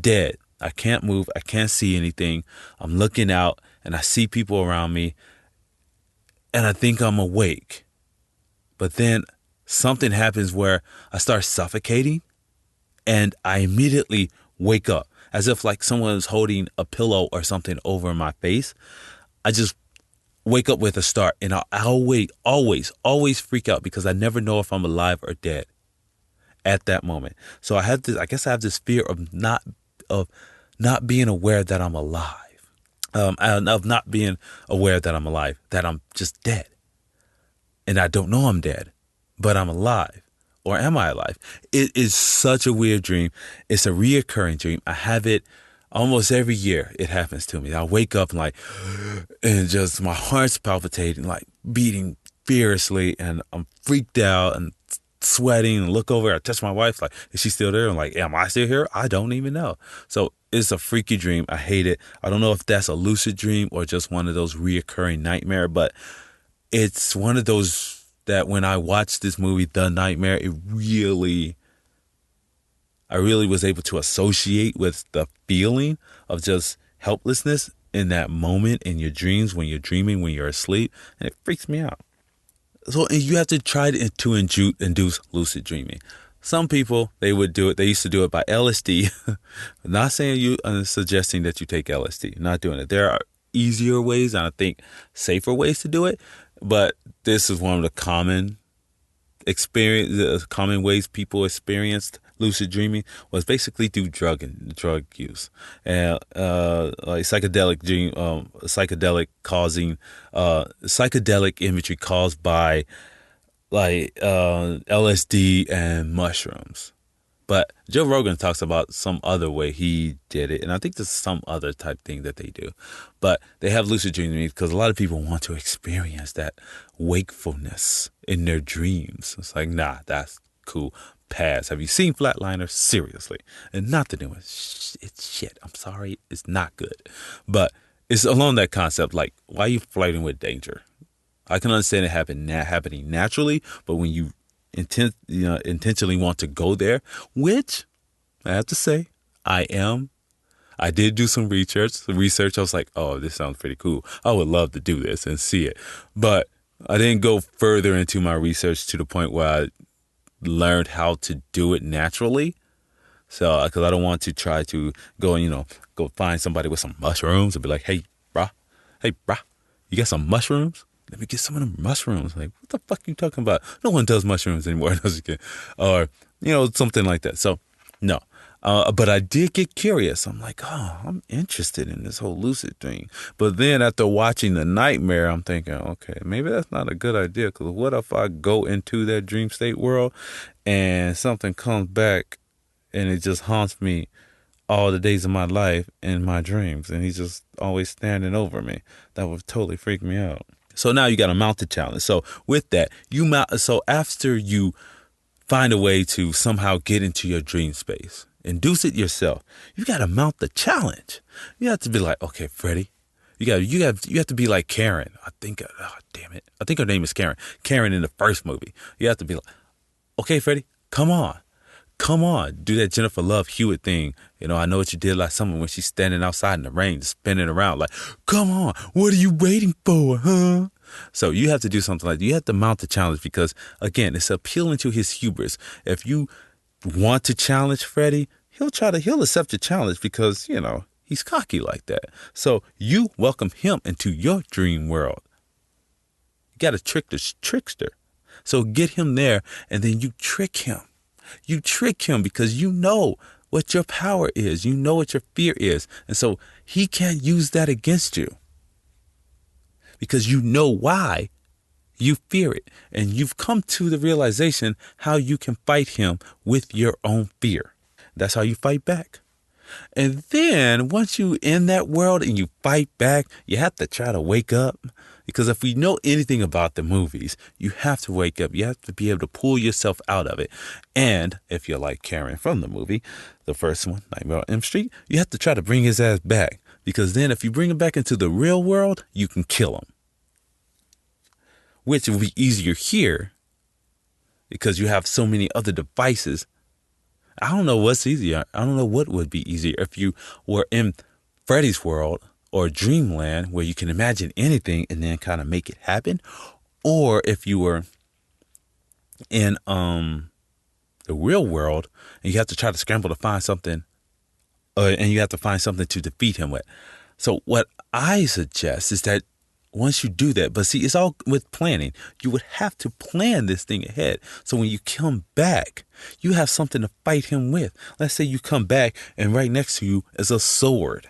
dead. I can't move. I can't see anything. I'm looking out and I see people around me and I think I'm awake. But then something happens where I start suffocating and I immediately wake up as if like someone is holding a pillow or something over my face. I just wake up with a start, and I'll always freak out because I never know if I'm alive or dead at that moment. So I guess I have this fear of not being aware that I'm alive. Of not being aware that I'm alive, that I'm just dead. And I don't know I'm dead, but I'm alive. Or am I alive? It is such a weird dream. It's a reoccurring dream. I have it almost every year. It happens to me. I wake up and just my heart's palpitating, like beating fiercely, and I'm freaked out and sweating, and look over. I touch my wife, like, is she still there? I'm like, am I still here? I don't even know. So it's a freaky dream. I hate it. I don't know if that's a lucid dream or just one of those reoccurring nightmare, but it's one of those that when I watched this movie, The Nightmare, I really was able to associate with the feeling of just helplessness in that moment in your dreams, when you're dreaming, when you're asleep, and it freaks me out. So you have to try to induce lucid dreaming. Some people, they would do it. They used to do it by LSD. Not saying suggesting that you take LSD. Not doing it. There are easier ways and I think safer ways to do it. But this is one of the common ways people experienced lucid dreaming was basically through drug use, and like psychedelic imagery caused by like LSD and mushrooms. But Joe Rogan talks about some other way he did it, and I think there's some other type thing that they do. But they have lucid dreaming because a lot of people want to experience that wakefulness in their dreams. It's like, nah, that's cool. Pass. Have you seen Flatliner? Seriously. And not to do it. It's shit. I'm sorry. It's not good. But it's along that concept, like, why are you flirting with danger? I can understand it happening naturally, but when you intentionally want to go there, which I have to say, I did do some research. I was like, oh, this sounds pretty cool. I would love to do this and see it. But I didn't go further into my research to the point where I learned how to do it naturally. So, because I don't want to try to go find somebody with some mushrooms and be like, hey, brah, you got some mushrooms? Let me get some of them mushrooms. Like, what the fuck are you talking about? No one does mushrooms anymore. Or, something like that. So, no. But I did get curious. I'm like, oh, I'm interested in this whole lucid thing. But then after watching the nightmare, I'm thinking, okay, maybe that's not a good idea. Because what if I go into that dream state world and something comes back and it just haunts me all the days of my life in my dreams, and he's just always standing over me? That would totally freak me out. So now you got to mount the challenge. So with that, so after you find a way to somehow get into your dream space, induce it yourself, you got to mount the challenge. You have to be like, okay, Freddy, you have to be like Karen. I think her name is Karen. Karen in the first movie. You have to be like, okay, Freddy, come on. Do that Jennifer Love Hewitt thing. I know what you did last summer when she's standing outside in the rain, spinning around like, come on, what are you waiting for, huh? So you have to do something like that. You have to mount the challenge because, again, it's appealing to his hubris. If you want to challenge Freddy, he'll accept your challenge because, he's cocky like that. So you welcome him into your dream world. You got to trick the trickster. So get him there and then you trick him. You trick him because you know what your power is. You know what your fear is. And so he can't use that against you because you know why you fear it. And you've come to the realization how you can fight him with your own fear. That's how you fight back. And then once you in that world and you fight back, you have to try to wake up. Because if we know anything about the movies, you have to wake up. You have to be able to pull yourself out of it. And if you're like Karen from the movie, the first one, Nightmare on Elm Street, you have to try to bring his ass back. Because then if you bring him back into the real world, you can kill him. Which will be easier here because you have so many other devices. I don't know what's easier. I don't know what would be easier if you were in Freddy's world or dreamland where you can imagine anything and then kind of make it happen, or if you were in the real world and you have to try to scramble to find something, and you have to find something to defeat him with. So what I suggest is that once you do that, but see, it's all with planning. You would have to plan this thing ahead. So when you come back, you have something to fight him with. Let's say you come back and right next to you is a sword.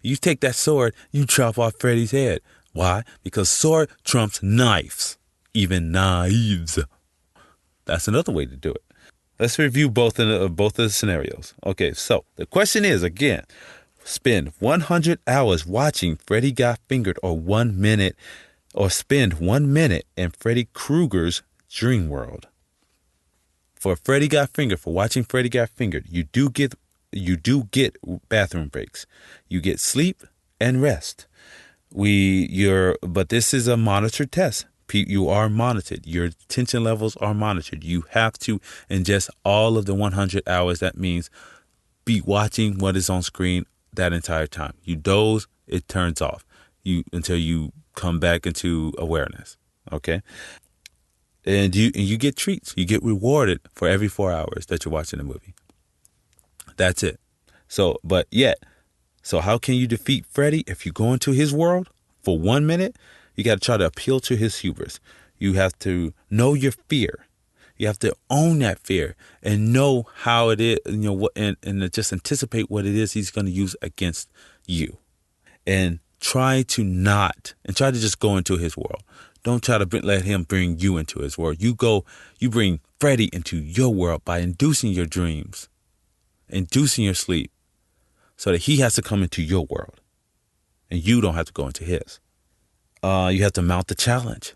You take that sword, you chop off Freddy's head. Why? Because sword trumps knives, even knives. That's another way to do it. Let's review both of the scenarios. Okay, so the question is, again, spend 100 hours watching Freddy Got Fingered or 1 minute, or spend 1 minute in Freddy Krueger's dream world. For Freddy Got Fingered, for watching Freddy Got Fingered, you do get bathroom breaks. You get sleep and rest. But this is a monitored test. You are monitored. Your attention levels are monitored. You have to ingest all of the 100 hours. That means be watching what is on screen that entire time. You doze, it turns off until you come back into awareness. Okay. And you get treats. You get rewarded for every 4 hours that you're watching the movie. That's it. So how can you defeat Freddy if you go into his world for 1 minute? You got to try to appeal to his hubris. You have to know your fear. You have to own that fear and know how it is, and just anticipate what it is he's going to use against you. And try to just go into his world. Don't try to let him bring you into his world. You bring Freddy into your world by inducing your dreams, inducing your sleep, so that he has to come into your world and you don't have to go into his. You have to mount the challenge.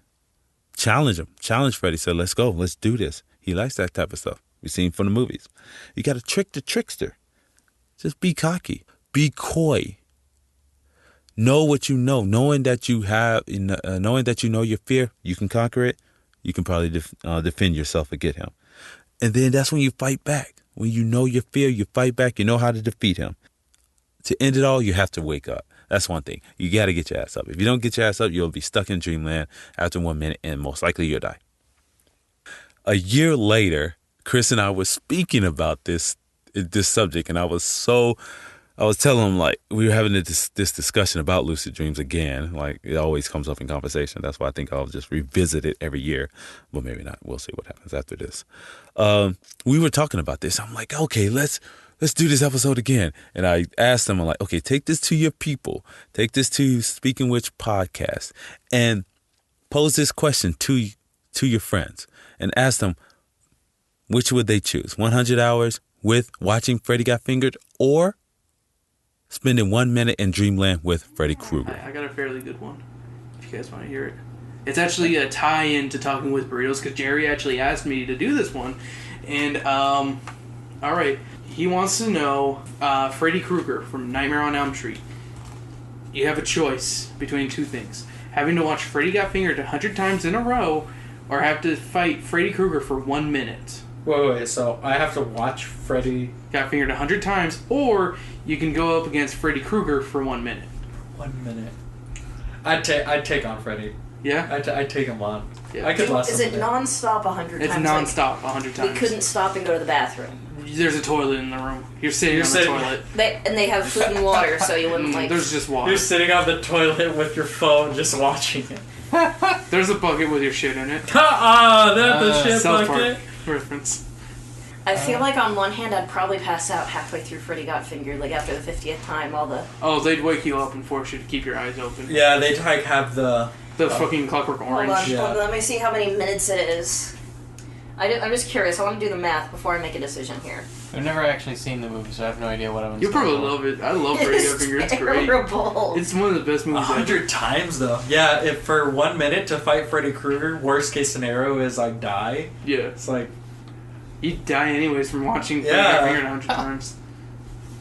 Challenge him. Challenge Freddy. Say, let's go. Let's do this. He likes that type of stuff. We've seen from the movies. You got to trick the trickster. Just be cocky. Be coy. Know what you know. Knowing that you know your fear, you can conquer it. You can probably defend yourself against him. And then that's when you fight back. When you know your fear, you fight back. You know how to defeat him. To end it all, you have to wake up. That's one thing. You got to get your ass up. If you don't get your ass up, you'll be stuck in dreamland after 1 minute, and most likely you'll die. A year later, Chris and I were speaking about this subject, and I was telling him, like, we were having this discussion about lucid dreams again. Like, it always comes up in conversation. That's why I think I'll just revisit it every year. Well, maybe not. We'll see what happens after this. We were talking about this. I'm like, okay, let's let's do this episode again. And I asked them, I'm like, okay, take this to your people. Take this to Speaking Which podcast and pose this question to your friends and ask them, which would they choose? 100 hours with watching Freddy Got Fingered or spending 1 minute in Dreamland with Freddy Krueger? I got a fairly good one, if you guys want to hear it. It's actually a tie-in to Talking with Burritos, because Jerry actually asked me to do this one. And, all right, he wants to know, Freddy Krueger from Nightmare on Elm Street. You have a choice between two things. Having to watch Freddy Got Fingered 100 times in a row, or have to fight Freddy Krueger for 1 minute. Wait, so I have to watch Freddy Got Fingered 100 times, or you can go up against Freddy Krueger for 1 minute. 1 minute. I'd take on Freddy. Yeah? I'd take him on. Yeah. I could last Is it non-stop 100 It's times? non-stop 100 times. We couldn't stop and go to the bathroom. There's a toilet in the room. You're sitting on the toilet. They have food and water, so you wouldn't like... There's just water. You're sitting on the toilet with your phone just watching it. There's a bucket with your shit in it. The shit South bucket. Park reference. I feel like on one hand I'd probably pass out halfway through Freddy Got Fingered, like after the 50th time, all the... Oh, they'd wake you up and force you to keep your eyes open. Yeah, they'd like have the fucking Clockwork Orange. Hold on, Yeah. let me see how many minutes it is. I'm just curious, I want to do the math before I make a decision here. I've never actually seen the movie, so I have no idea what I'm. You'll probably love it. I love Freddy Got Fingered. It's great. Terrible. It's one of the best movies ever. 100 times though. Yeah, if for 1 minute to fight Freddy Krueger, worst case scenario is I die. Yeah. It's like You'd die anyways from watching Freddy Yeah. Got Fingered 100 times.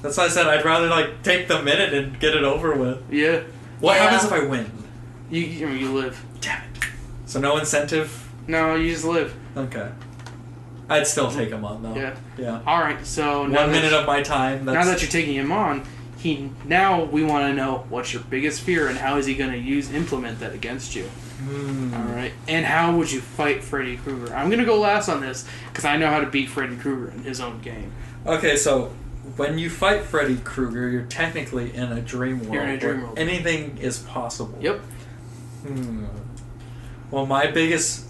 that's why I said I'd rather like take the minute and get it over with. Yeah. What Yeah. happens if I win? You live. Damn it. So no incentive? No, you just live. Okay. I'd still take him on though. Yeah. Yeah. Alright, so... 1 minute of my time. Now that you're taking him on, now we want to know what's your biggest fear and how is he going to implement that against you. Alright, and how would you fight Freddy Krueger? I'm going to go last on this because I know how to beat Freddy Krueger in his own game. Okay, so when you fight Freddy Krueger, you're technically in a dream world. You're in a dream where world. Anything is possible. Yep. Well, my biggest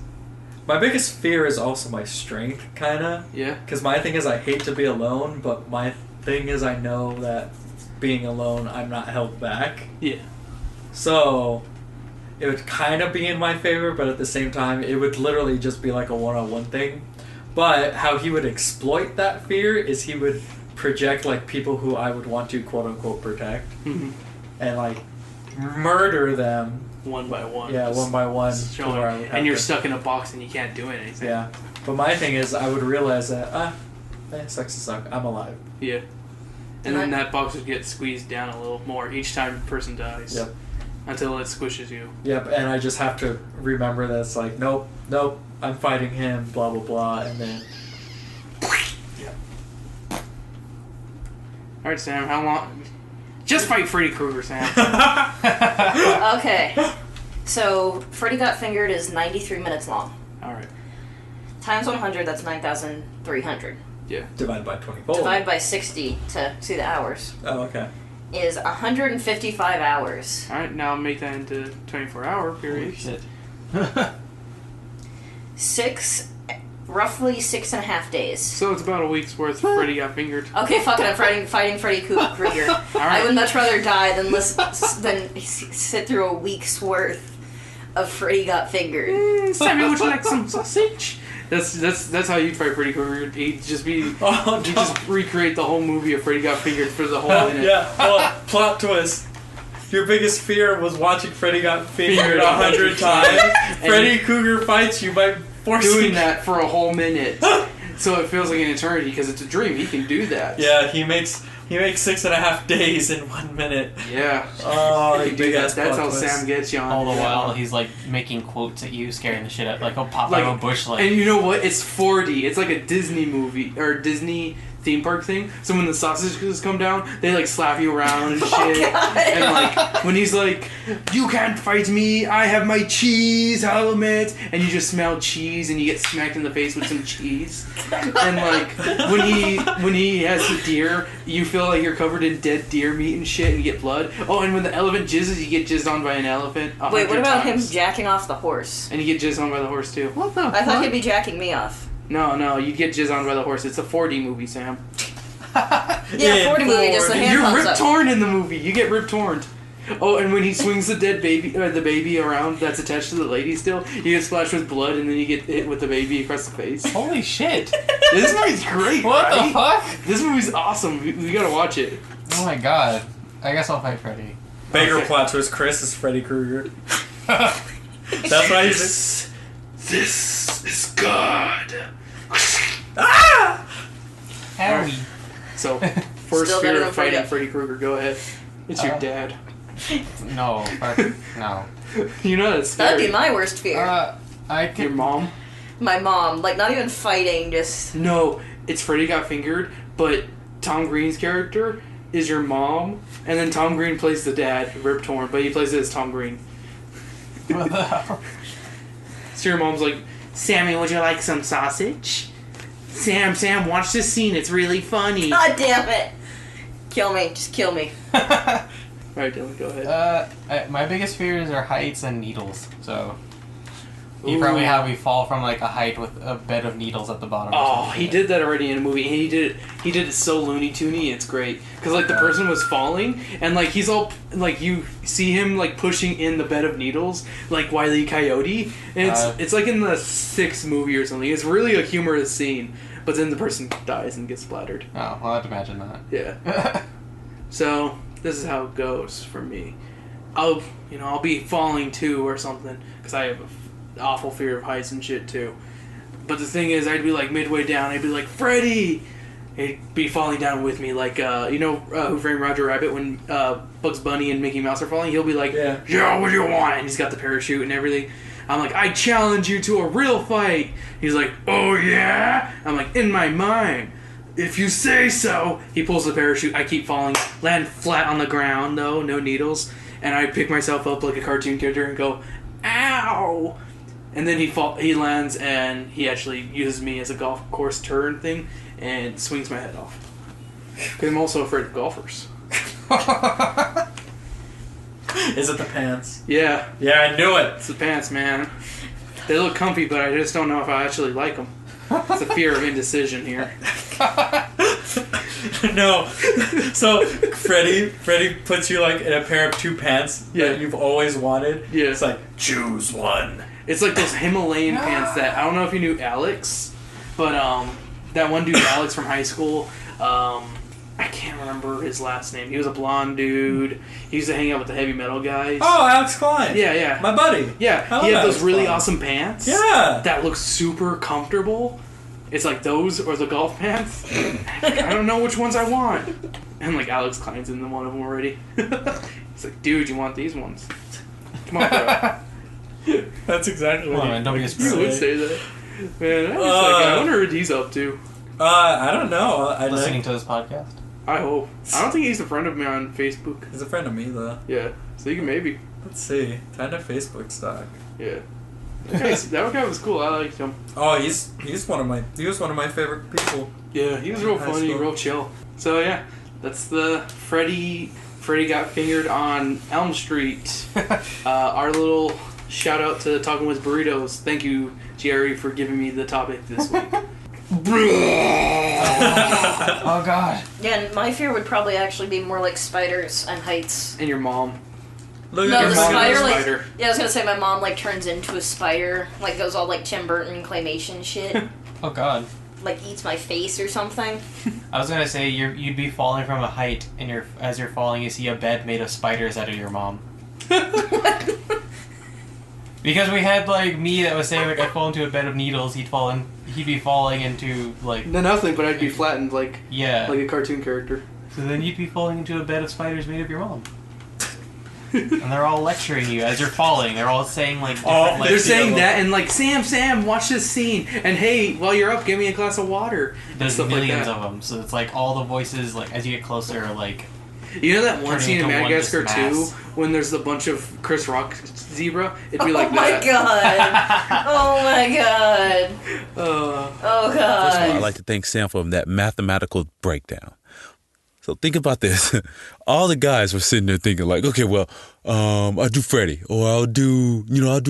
fear is also my strength, kind of. Yeah. Because my thing is I hate to be alone, but my thing is I know that being alone, I'm not held back. Yeah. So it would kind of be in my favor, but at the same time, it would literally just be like a one-on-one thing. But how he would exploit that fear is he would project like people who I would want to quote-unquote protect and like murder them. One by one. Yeah, Just one by one. showing- to where I would have and you're to- stuck in a box and you can't do anything. Yeah. But my thing is I would realize that, sucks to suck. I'm alive. Yeah. And then that box would get squeezed down a little more each time a person dies. Yep. Until it squishes you. Yep, and I just have to remember that it's like, nope, I'm fighting him, blah, blah, blah, and then... Yep. Alright, Sam, how long? Just fight Freddy Krueger, Sam. Okay. So, Freddy Got Fingered is 93 minutes long. Alright. Times 100, that's 9,300. Yeah. Divided by 24. Divide by 60 to see the hours. Oh, okay. Is 155 hours. Alright, now make that into 24-hour period. Shit. Roughly 6.5 days. So it's about a week's worth of Freddy Got Fingered. Okay, fuck it, I'm fighting Freddy Krueger. I would much rather die than sit through a week's worth of Freddy Got Fingered. Sammy, would you like some sausage? That's how you'd fight Freddy Krueger. He'd just recreate the whole movie of Freddy Got Fingered for the whole minute. Yeah, well, plot twist. Your biggest fear was watching Freddy Got Fingered 100 times. Freddy Krueger fights you by forcing... Doing that for a whole minute. So it feels like an eternity because it's a dream. He can do that. Yeah, he makes 6.5 days in 1 minute. Yeah. Oh, He can do big that. ass That's plot how twist. Sam gets you on. All the while, he's like making quotes at you, scaring the shit out. Like he'll pop out of a bush, like. And you know what? It's 4D. It's like a Disney movie or Disney theme park thing. So when the sausages come down, they like slap you around and shit. And like when he's like, "You can't fight me. I have my cheese helmet," and you just smell cheese and you get smacked in the face with some cheese. And like when he has the deer, you feel like you're covered in dead deer meat and shit, and you get blood. Oh, and when the elephant jizzes, you get jizzed on by an elephant. Wait, what 100 about him times. jacking off the horse? And you get jizzed on by the horse too. What the I thought he'd be jacking me off. No, you'd get jizzed on by the horse. It's a 4D movie, Sam. Yeah, 40 movie, just the hand You're pops rip up. torn in the movie. You get rip torn. Oh, and when he swings the dead baby, or the baby around that's attached to the lady still, you get splashed with blood, and then you get hit with the baby across the face. Holy shit! This movie's great, What right? the fuck? This movie's awesome. We gotta watch it. Oh my god. I guess I'll fight Freddy. Bigger Okay. plot twist, Chris is Freddy Krueger. That's why he's... This is God. Howie. So, first Still better fear than of fighting Freddy. Freddy Krueger. Go ahead. It's your dad. No. Fuck. No. You know that's scary. That'd be my worst fear. I Your could. mom? My mom, like not even fighting, just No, it's Freddy Got Fingered, but Tom Green's character is your mom, and then Tom Green plays the dad, Rip Torn, but he plays it as Tom Green. What the hell? So your mom's like, Sammy, would you like some sausage? Sam, watch this scene. It's really funny. God damn it! Kill me, just kill me. Alright, Dylan, go ahead. My biggest fears are heights and needles. So you Ooh. probably have me fall from like a height with a bed of needles at the bottom. or Oh, some he shit. did that already in a movie. And he did it so Looney Toony. It's great because like the person was falling, and like he's all like you see him like pushing in the bed of needles, like Wile E. Coyote, and it's like in the 6th movie or something. It's really a humorous scene, but then the person dies and gets splattered. Oh, well, I'd imagine that. Yeah. So this is how it goes for me. I'll be falling too or something because I have an awful fear of heights and shit too. But the thing is, I'd be like midway down, I'd be like, Freddy! He'd be falling down with me, like, Who Framed Roger Rabbit, when Bugs Bunny and Mickey Mouse are falling, he'll be like, yeah, what do you want? And he's got the parachute and everything. I'm like, I challenge you to a real fight. He's like, oh yeah? I'm like, in my mind. If you say so. He pulls the parachute, I keep falling, land flat on the ground though, no needles, and I pick myself up like a cartoon character and go, ow! And then he lands and he actually uses me as a golf course turn thing and swings my head off. Because I'm also afraid of golfers. Is it the pants? Yeah, Yeah, I knew it. it's the pants, man. They look comfy, but I just don't know if I actually like them. It's a fear of indecision here. No. So Freddy puts you like in a pair of 2 pants that you've always wanted. Yeah. It's like, choose one. It's like those Himalayan pants that, I don't know if you knew Alex, but that one dude Alex from high school, I can't remember his last name. He was a blonde dude. He used to hang out with the heavy metal guys. Oh, Alex Klein. Yeah. My buddy. Yeah, I love he had Alex those really Klein. awesome pants. Yeah. That look super comfortable. It's like those or the golf pants. I don't know which ones I want. And like Alex Klein's in one of them already. It's like, dude, you want these ones? Come on, bro. That's exactly Come what on, man, don't be a You would spring. say that. Man, I wonder what he's up to. I don't know. I Listening to this podcast. I hope. I don't think he's a friend of mine on Facebook. He's a friend of me though. Yeah, so you can maybe. Let's see. Kind of Facebook stock. Yeah. That guy was cool. I liked him. Oh, he was one of my favorite people. Yeah, he was real High funny, school. real chill. So yeah, that's the Freddy Got Fingered on Elm Street. Our little shout out to Talking with Burritos. Thank you, Jerry, for giving me the topic this week. Oh god. Yeah, and my fear would probably actually be more like spiders and heights. And your mom. Look No, at the your spider, mom. like, spider. yeah, I was gonna say my mom, like, turns into a spider, like, goes all, like, Tim Burton claymation shit, Oh god. like, eats my face or something. I was gonna say you'd be falling from a height, and as you're falling, you see a bed made of spiders out of your mom. Because we had like me that was saying like I fall into a bed of needles, he'd be falling into like No, nothing, but I'd be flattened like yeah. a cartoon character. So then you'd be falling into a bed of spiders made of your mom. And they're all lecturing you as you're falling. They're all saying like different They're like, saying that and like, Sam, watch this scene. And hey, while you're up, give me a glass of water. And there's stuff millions like that. of them. So it's like all the voices like as you get closer are like You know that one turning scene in into one Madagascar just 2 mass. when there's a bunch of Chris Rock zebra? It'd be like Oh my that. god. Oh my god. Uh, Oh First of all, I'd god. like to thank Sam for that mathematical breakdown. So think about this. All the guys were sitting there thinking like, okay, well, I'll do Freddy, or I'll do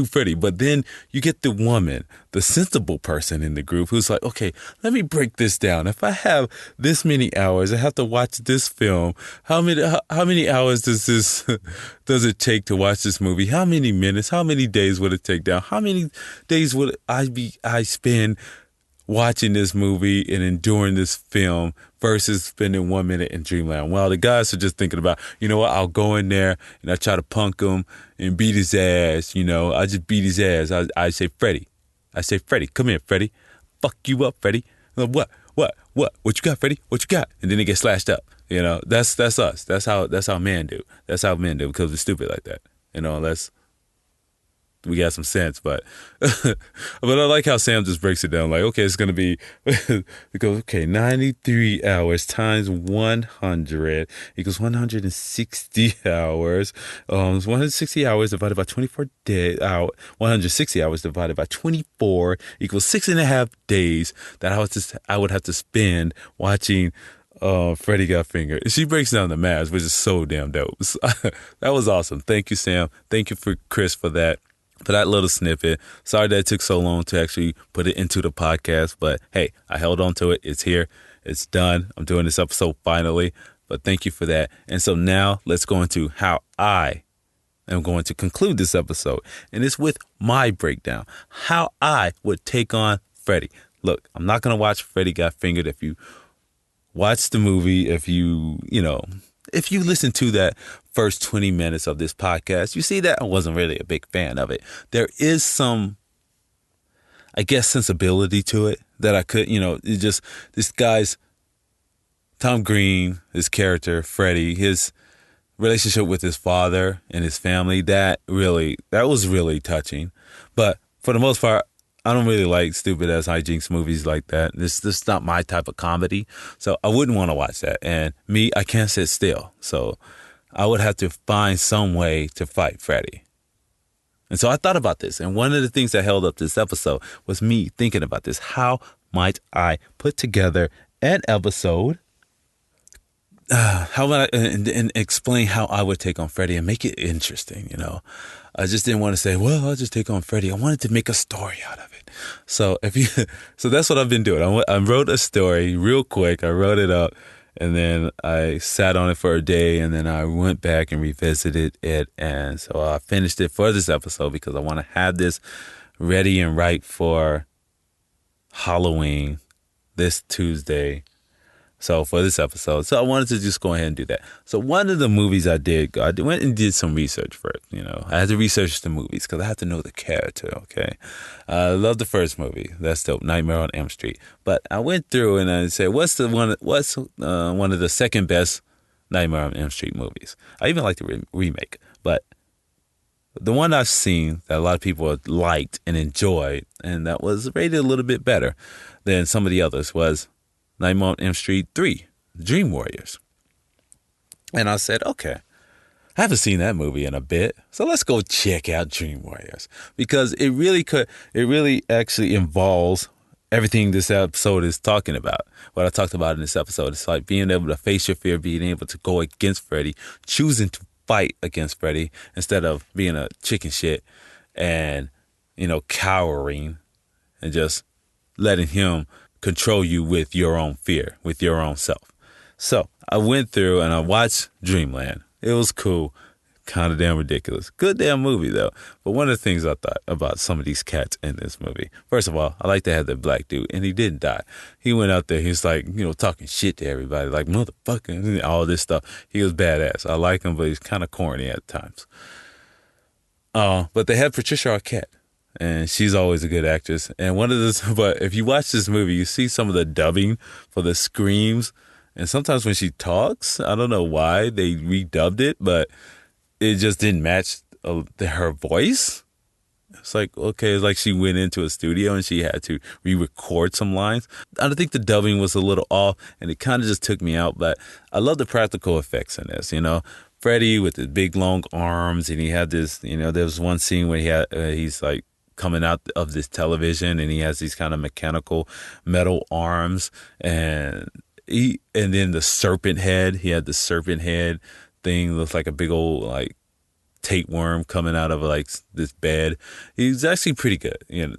Freddy. But then you get the woman, the sensible person in the group who's like, okay, let me break this down. If I have this many hours, I have to watch this film. How many hours does it take to watch this movie? How many minutes? How many days would it take down? How many days would I spend watching this movie and enduring this film versus spending 1 minute in Dreamland? Well, the guys are just thinking about, you know what, I'll go in there and I try to punk him and beat his ass. I just beat his ass. I say, Freddy. Come here, Freddy. Fuck you up, Freddy. What you got, Freddy? What you got? And then they get slashed up. That's us. That's how men do. That's how men do, because we're stupid like that. Unless we got some sense, but I like how Sam just breaks it down. Like, okay, it's gonna be it goes, okay, 93 hours times 100 equals 160 hours. 160 hours divided by 24 days. 160 hours divided by 24 equals 6.5 days that I would have to spend watching Freddy Got Fingered. And she breaks down the math, which is so damn dope. That was awesome. Thank you, Sam. Thank you for Chris for that little snippet. Sorry that it took so long to actually put it into the podcast, but hey, I held on to it. It's here. It's done. I'm doing this episode finally, but thank you for that. And so now let's go into how I am going to conclude this episode. And it's with my breakdown, how I would take on Freddy. Look, I'm not going to watch Freddy Got Fingered. If you watch the movie, if you listen to that first 20 minutes of this podcast, you see that I wasn't really a big fan of it. There is some, I guess, sensibility to it that I could, it's just this guy's, Tom Green, his character, Freddy, his relationship with his father and his family, that was really touching. But for the most part, I don't really like stupid ass hijinks movies like that. This is not my type of comedy. So I wouldn't want to watch that. And me, I can't sit still. So I would have to find some way to fight Freddy. And so I thought about this. And one of the things that held up this episode was me thinking about this. How might I put together an episode? How would I and explain how I would take on Freddy and make it interesting, I just didn't want to say, well, I'll just take on Freddy. I wanted to make a story out of it. So so that's what I've been doing. I wrote a story real quick. I wrote it up and then I sat on it for a day and then I went back and revisited it. And so I finished it for this episode because I want to have this ready and right for Halloween this Tuesday. So for this episode, so I wanted to just go ahead and do that. So one of the movies I went and did some research for it. I had to research the movies because I have to know the character. Okay, I love the first movie. That's dope, Nightmare on Elm Street. But I went through and I said, what's one of the second best Nightmare on Elm Street movies? I even like the remake, but the one I've seen that a lot of people liked and enjoyed, and that was rated a little bit better than some of the others, was Nightmare on Elm Street 3, Dream Warriors. And I said, okay, I haven't seen that movie in a bit, so let's go check out Dream Warriors. Because it really actually involves everything this episode is talking about. What I talked about in this episode, it's like being able to face your fear, being able to go against Freddy, choosing to fight against Freddy instead of being a chicken shit and, cowering and just letting him control you with your own fear, with your own self. So I went through and I watched Dreamland. It was cool, kind of damn ridiculous. Good damn movie though. But one of the things I thought about some of these cats in this movie, first of all, I like to have that black dude, and he didn't die. He went out there, he was like, talking shit to everybody, like motherfucking all this stuff. He was badass. I like him, but he's kind of corny at times. But they had Patricia Arquette. And she's always a good actress. And but if you watch this movie, you see some of the dubbing for the screams. And sometimes when she talks, I don't know why they redubbed it, but it just didn't match her voice. It's like, okay, it's like she went into a studio and she had to re-record some lines. I think the dubbing was a little off and it kind of just took me out. But I love the practical effects in this, Freddy with his big long arms, and he had this, there was one scene where he's like, coming out of this television and he has these kind of mechanical metal arms, and And then the serpent head. He had the serpent head thing. Looks like a big old like tapeworm coming out of like this bed. He's actually pretty good. It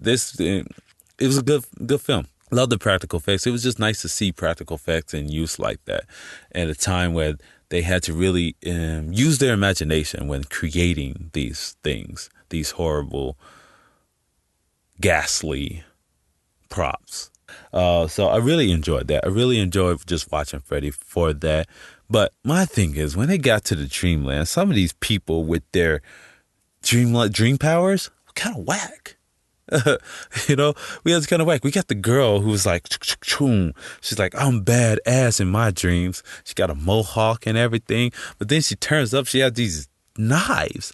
was a good film. Love the practical effects. It was just nice to see practical effects in use like that at a time where they had to really use their imagination when creating these things, these horrible, ghastly props. So I really enjoyed that. I really enjoyed just watching Freddy for that. But my thing is, when they got to the dreamland, some of these people with their dream powers were kind of whack. We had kind of whack. We got the girl who was like, she's like, I'm badass in my dreams. She got a mohawk and everything. But then she turns up, she has these knives,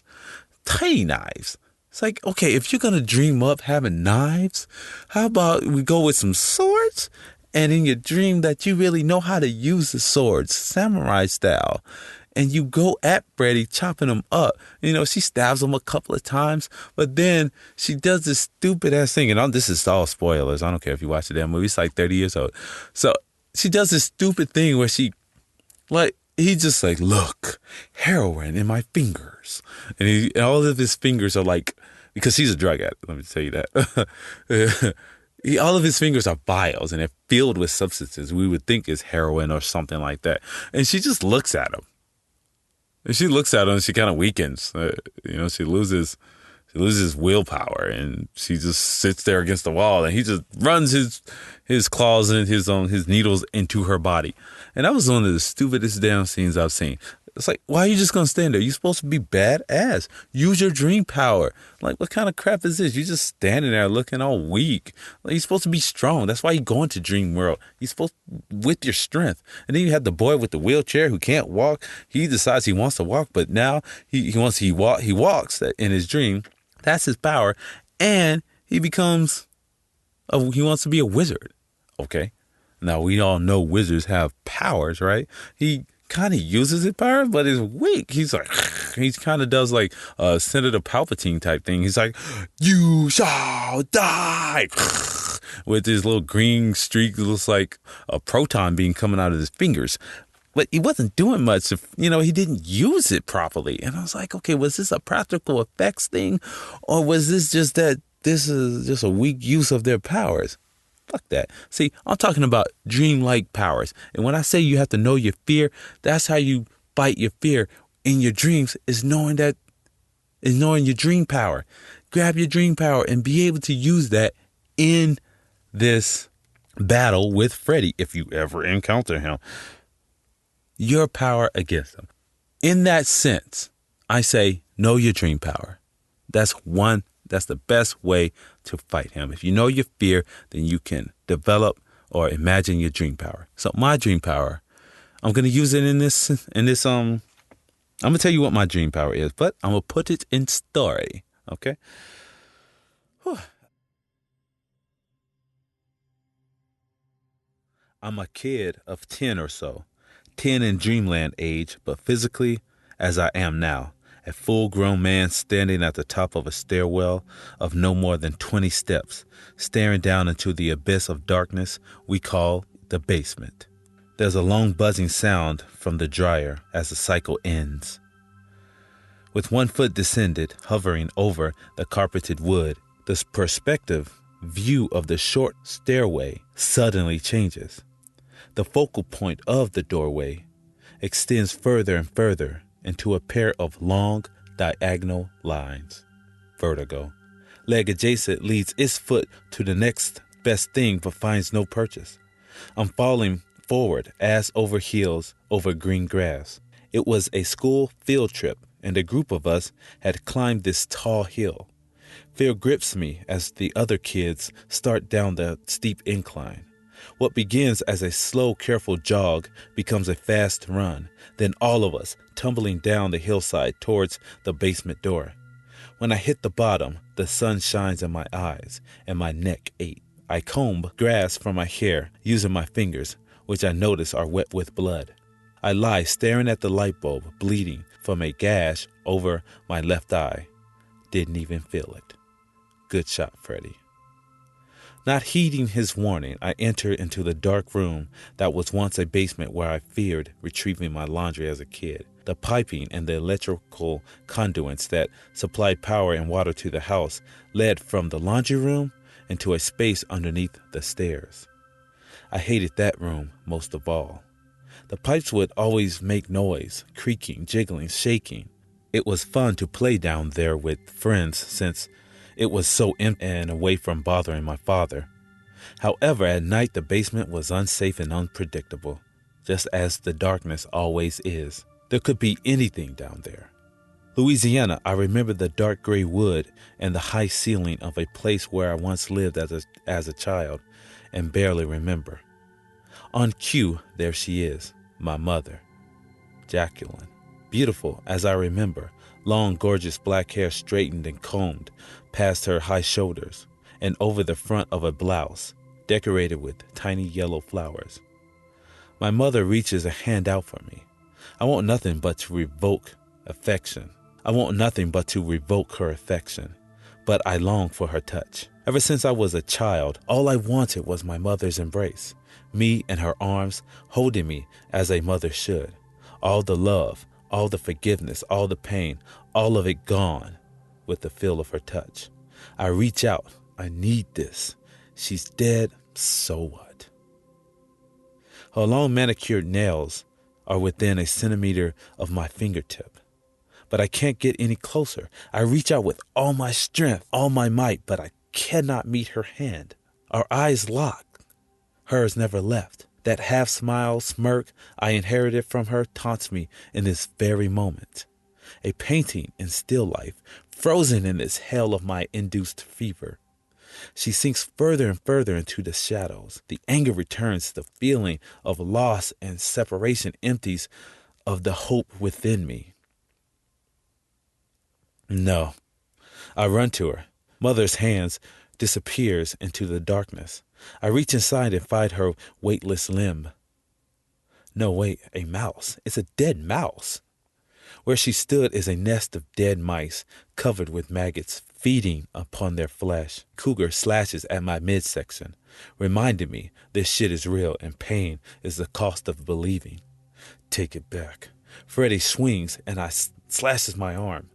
tiny knives. It's like, okay, if you're going to dream up having knives, how about we go with some swords? And in your dream that you really know how to use the swords, samurai style. And you go at Freddy, chopping him up. She stabs him a couple of times, but then she does this stupid ass thing. And this is all spoilers. I don't care if you watch the damn movie. It's like 30 years old. So she does this stupid thing where he's just like, look, heroin in my fingers. And all of his fingers are like, because he's a drug addict, let me tell you that. All of his fingers are vials and they're filled with substances we would think is heroin or something like that. And she just looks at him. And she looks at him and she kind of weakens. She loses willpower and she just sits there against the wall and he just runs his claws and his needles into her body. And that was one of the stupidest damn scenes I've seen. It's like, why are you just going to stand there? You're supposed to be badass. Use your dream power. Like, what kind of crap is this? You're just standing there looking all weak. Like, you're supposed to be strong. That's why you go into Dream World. You're supposed with your strength. And then you have the boy with the wheelchair who can't walk. He decides he wants to walk, but now he walks in his dream. That's his power. And he wants to be a wizard. Okay. Now, we all know wizards have powers, right? He kind of uses his power, but it's weak. He's like, he kind of does like Senator Palpatine type thing. He's like, you shall die with his little green streak. It looks like a proton beam coming out of his fingers. But he wasn't doing much. He didn't use it properly. And I was like, okay, was this a practical effects thing? Or was this just that this is just a weak use of their powers? Fuck that. See, I'm talking about dreamlike powers. And when I say you have to know your fear, that's how you fight your fear in your dreams, is knowing your dream power. Grab your dream power and be able to use that in this battle with Freddy, if you ever encounter him. Your power against him. In that sense, I say know your dream power. That's the best way to fight him. If you know your fear, then you can develop or imagine your dream power. So my dream power, I'm going to use it in this, I'm going to tell you what my dream power is, but I'm going to put it in story. Okay. Whew. I'm a kid of 10 or so, 10 in dreamland age, but physically as I am now. A full-grown man standing at the top of a stairwell of no more than 20 steps, staring down into the abyss of darkness we call the basement. There's a long buzzing sound from the dryer as the cycle ends. With one foot descended, hovering over the carpeted wood, the perspective view of the short stairway suddenly changes. The focal point of the doorway extends further and further into a pair of long, diagonal lines. Vertigo. Leg adjacent leads its foot to the next best thing but finds no purchase. I'm falling forward, ass over heels, over green grass. It was a school field trip, and a group of us had climbed this tall hill. Fear grips me as the other kids start down the steep incline. What begins as a slow, careful jog becomes a fast run, then all of us tumbling down the hillside towards the basement door. When I hit the bottom, the sun shines in my eyes and my neck aches. I comb grass from my hair using my fingers, which I notice are wet with blood. I lie staring at the light bulb, bleeding from a gash over my left eye. Didn't even feel it. Good shot, Freddy. Not heeding his warning, I entered into the dark room that was once a basement where I feared retrieving my laundry as a kid. The piping and the electrical conduits that supplied power and water to the house led from the laundry room into a space underneath the stairs. I hated that room most of all. The pipes would always make noise, creaking, jiggling, shaking. It was fun to play down there with friends since it was so empty and away from bothering my father. However, at night the basement was unsafe and unpredictable, just as the darkness always is. There could be anything down there. Louisiana, I remember the dark gray wood and the high ceiling of a place where I once lived as a child and barely remember. On cue, there she is, my mother, Jacqueline. Beautiful as I remember, long, gorgeous black hair straightened and combed past her high shoulders and over the front of a blouse decorated with tiny yellow flowers. My mother reaches a hand out for me. I want nothing but to revoke affection. I want nothing but to revoke her affection, but I long for her touch. Ever since I was a child, all I wanted was my mother's embrace, me in her arms, holding me as a mother should. All the love, all the forgiveness, all the pain, all of it gone with the feel of her touch. I reach out. I need this. She's dead, so what? Her long manicured nails are within a centimeter of my fingertip, but I can't get any closer. I reach out with all my strength, all my might, but I cannot meet her hand. Our eyes lock. Hers never left. That half smile, smirk I inherited from her taunts me in this very moment. A painting in still life, frozen in this hell of my induced fever. She sinks further and further into the shadows. The anger returns. The feeling of loss and separation empties of the hope within me. No. I run to her. Mother's hands disappears into the darkness. I reach inside and find her weightless limb. No, wait, a mouse. It's a dead mouse. Where she stood is a nest of dead mice covered with maggots feeding upon their flesh. Krueger slashes at my midsection, reminding me this shit is real and pain is the cost of believing. Take it back. Freddy swings and I slashes my arm.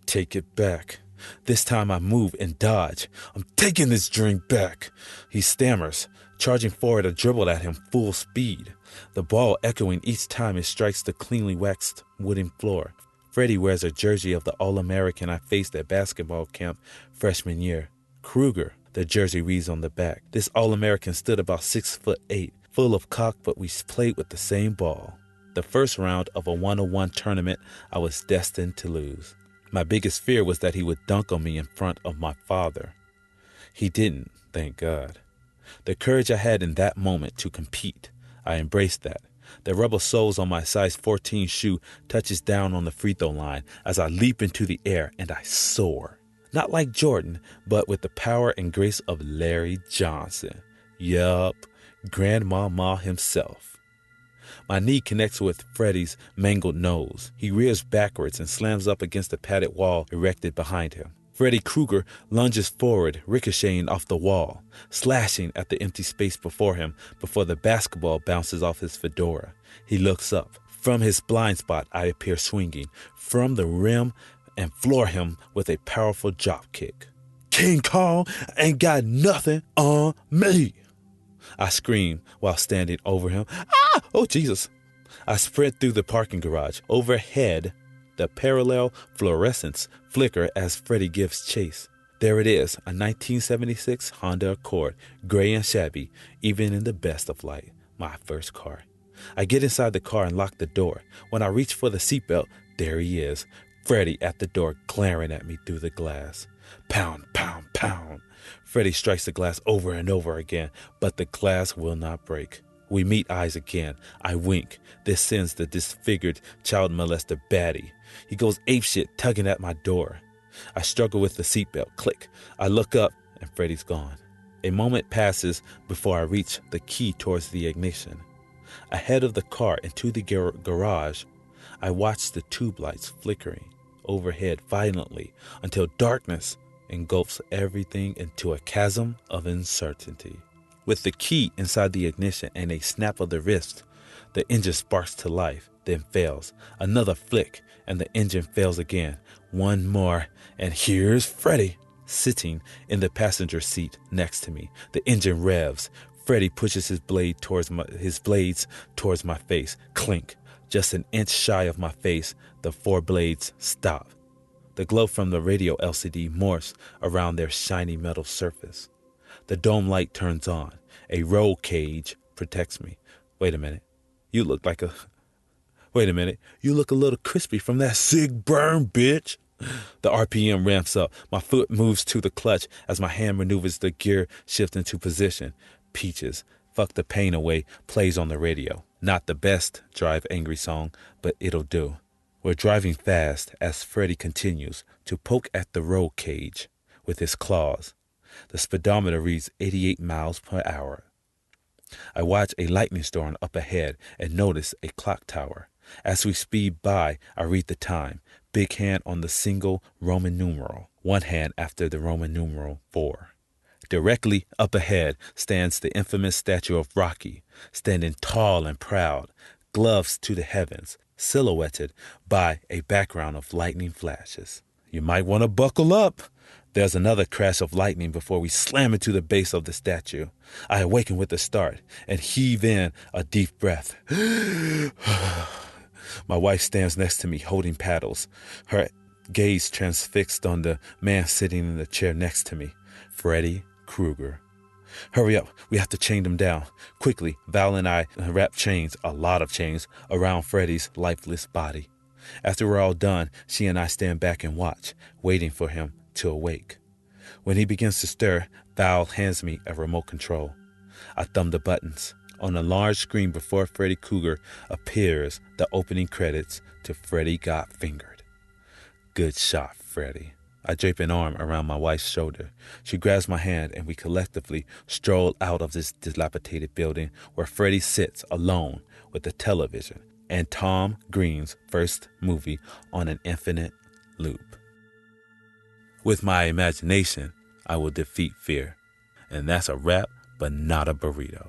Take it back. This time I move and dodge. I'm taking this drink back. He stammers. Charging forward, I dribbled at him full speed, the ball echoing each time it strikes the cleanly waxed wooden floor. Freddy wears a jersey of the All-American I faced at basketball camp freshman year. Krueger, the jersey reads on the back. This All-American stood about 6'8", full of cock, but we played with the same ball. The first round of a 101 tournament I was destined to lose. My biggest fear was that he would dunk on me in front of my father. He didn't, thank God. The courage I had in that moment to compete, I embraced that. The rubber soles on my size 14 shoe touches down on the free throw line as I leap into the air and I soar. Not like Jordan, but with the power and grace of Larry Johnson. Yup, Grandmama himself. My knee connects with Freddy's mangled nose. He rears backwards and slams up against the padded wall erected behind him. Freddy Krueger lunges forward, ricocheting off the wall, slashing at the empty space before him before the basketball bounces off his fedora. He looks up. From his blind spot, I appear swinging from the rim and floor him with a powerful drop kick. King Kong ain't got nothing on me, I scream while standing over him. Ah! Oh, Jesus. I sprint through the parking garage. Overhead, the parallel fluorescents flicker as Freddy gives chase. There it is, a 1976 Honda Accord, gray and shabby, even in the best of light. My first car. I get inside the car and lock the door. When I reach for the seatbelt, there he is, Freddy at the door, glaring at me through the glass. Pound, pound, pound. Freddy strikes the glass over and over again, but the glass will not break. We meet eyes again. I wink. This sends the disfigured child molester baddie. He goes apeshit, tugging at my door. I struggle with the seatbelt. Click. I look up, and Freddy's gone. A moment passes before I reach the key towards the ignition. Ahead of the car into the garage, I watch the tube lights flickering overhead violently until darkness engulfs everything into a chasm of uncertainty. With the key inside the ignition and a snap of the wrist, the engine sparks to life, then fails. Another flick, and the engine fails again. One more, and here's Freddy, sitting in the passenger seat next to me. The engine revs. Freddy pushes his blades towards my face. Clink. Just an inch shy of my face, the 4 blades stop. The glow from the radio LCD morphs around their shiny metal surface. The dome light turns on. A roll cage protects me. Wait a minute. You look a little crispy from that cig burn, bitch. The RPM ramps up. My foot moves to the clutch as my hand maneuvers the gear shift into position. Peaches, Fuck the Pain Away plays on the radio. Not the best Drive Angry song, but it'll do. We're driving fast as Freddy continues to poke at the roll cage with his claws. The speedometer reads 88 miles per hour. I watch a lightning storm up ahead and notice a clock tower. As we speed by, I read the time. Big hand on the single Roman numeral. One hand after the Roman numeral 4. Directly up ahead stands the infamous statue of Rocky, standing tall and proud, gloves to the heavens, silhouetted by a background of lightning flashes. You might want to buckle up. There's another crash of lightning before we slam into the base of the statue. I awaken with a start and heave in a deep breath. My wife stands next to me holding paddles, her gaze transfixed on the man sitting in the chair next to me, Freddy Krueger. Hurry up, we have to chain him down. Quickly, Val and I wrap chains, a lot of chains, around Freddy's lifeless body. After we're all done, she and I stand back and watch, waiting for him to awake. When he begins to stir, Val hands me a remote control. I thumb the buttons. On a large screen before Freddy Krueger appears the opening credits to Freddy Got Fingered. Good shot, Freddy. I drape an arm around my wife's shoulder. She grabs my hand and we collectively stroll out of this dilapidated building where Freddy sits alone with the television and Tom Green's first movie on an infinite loop. With my imagination, I will defeat fear. And that's a wrap, but not a burrito.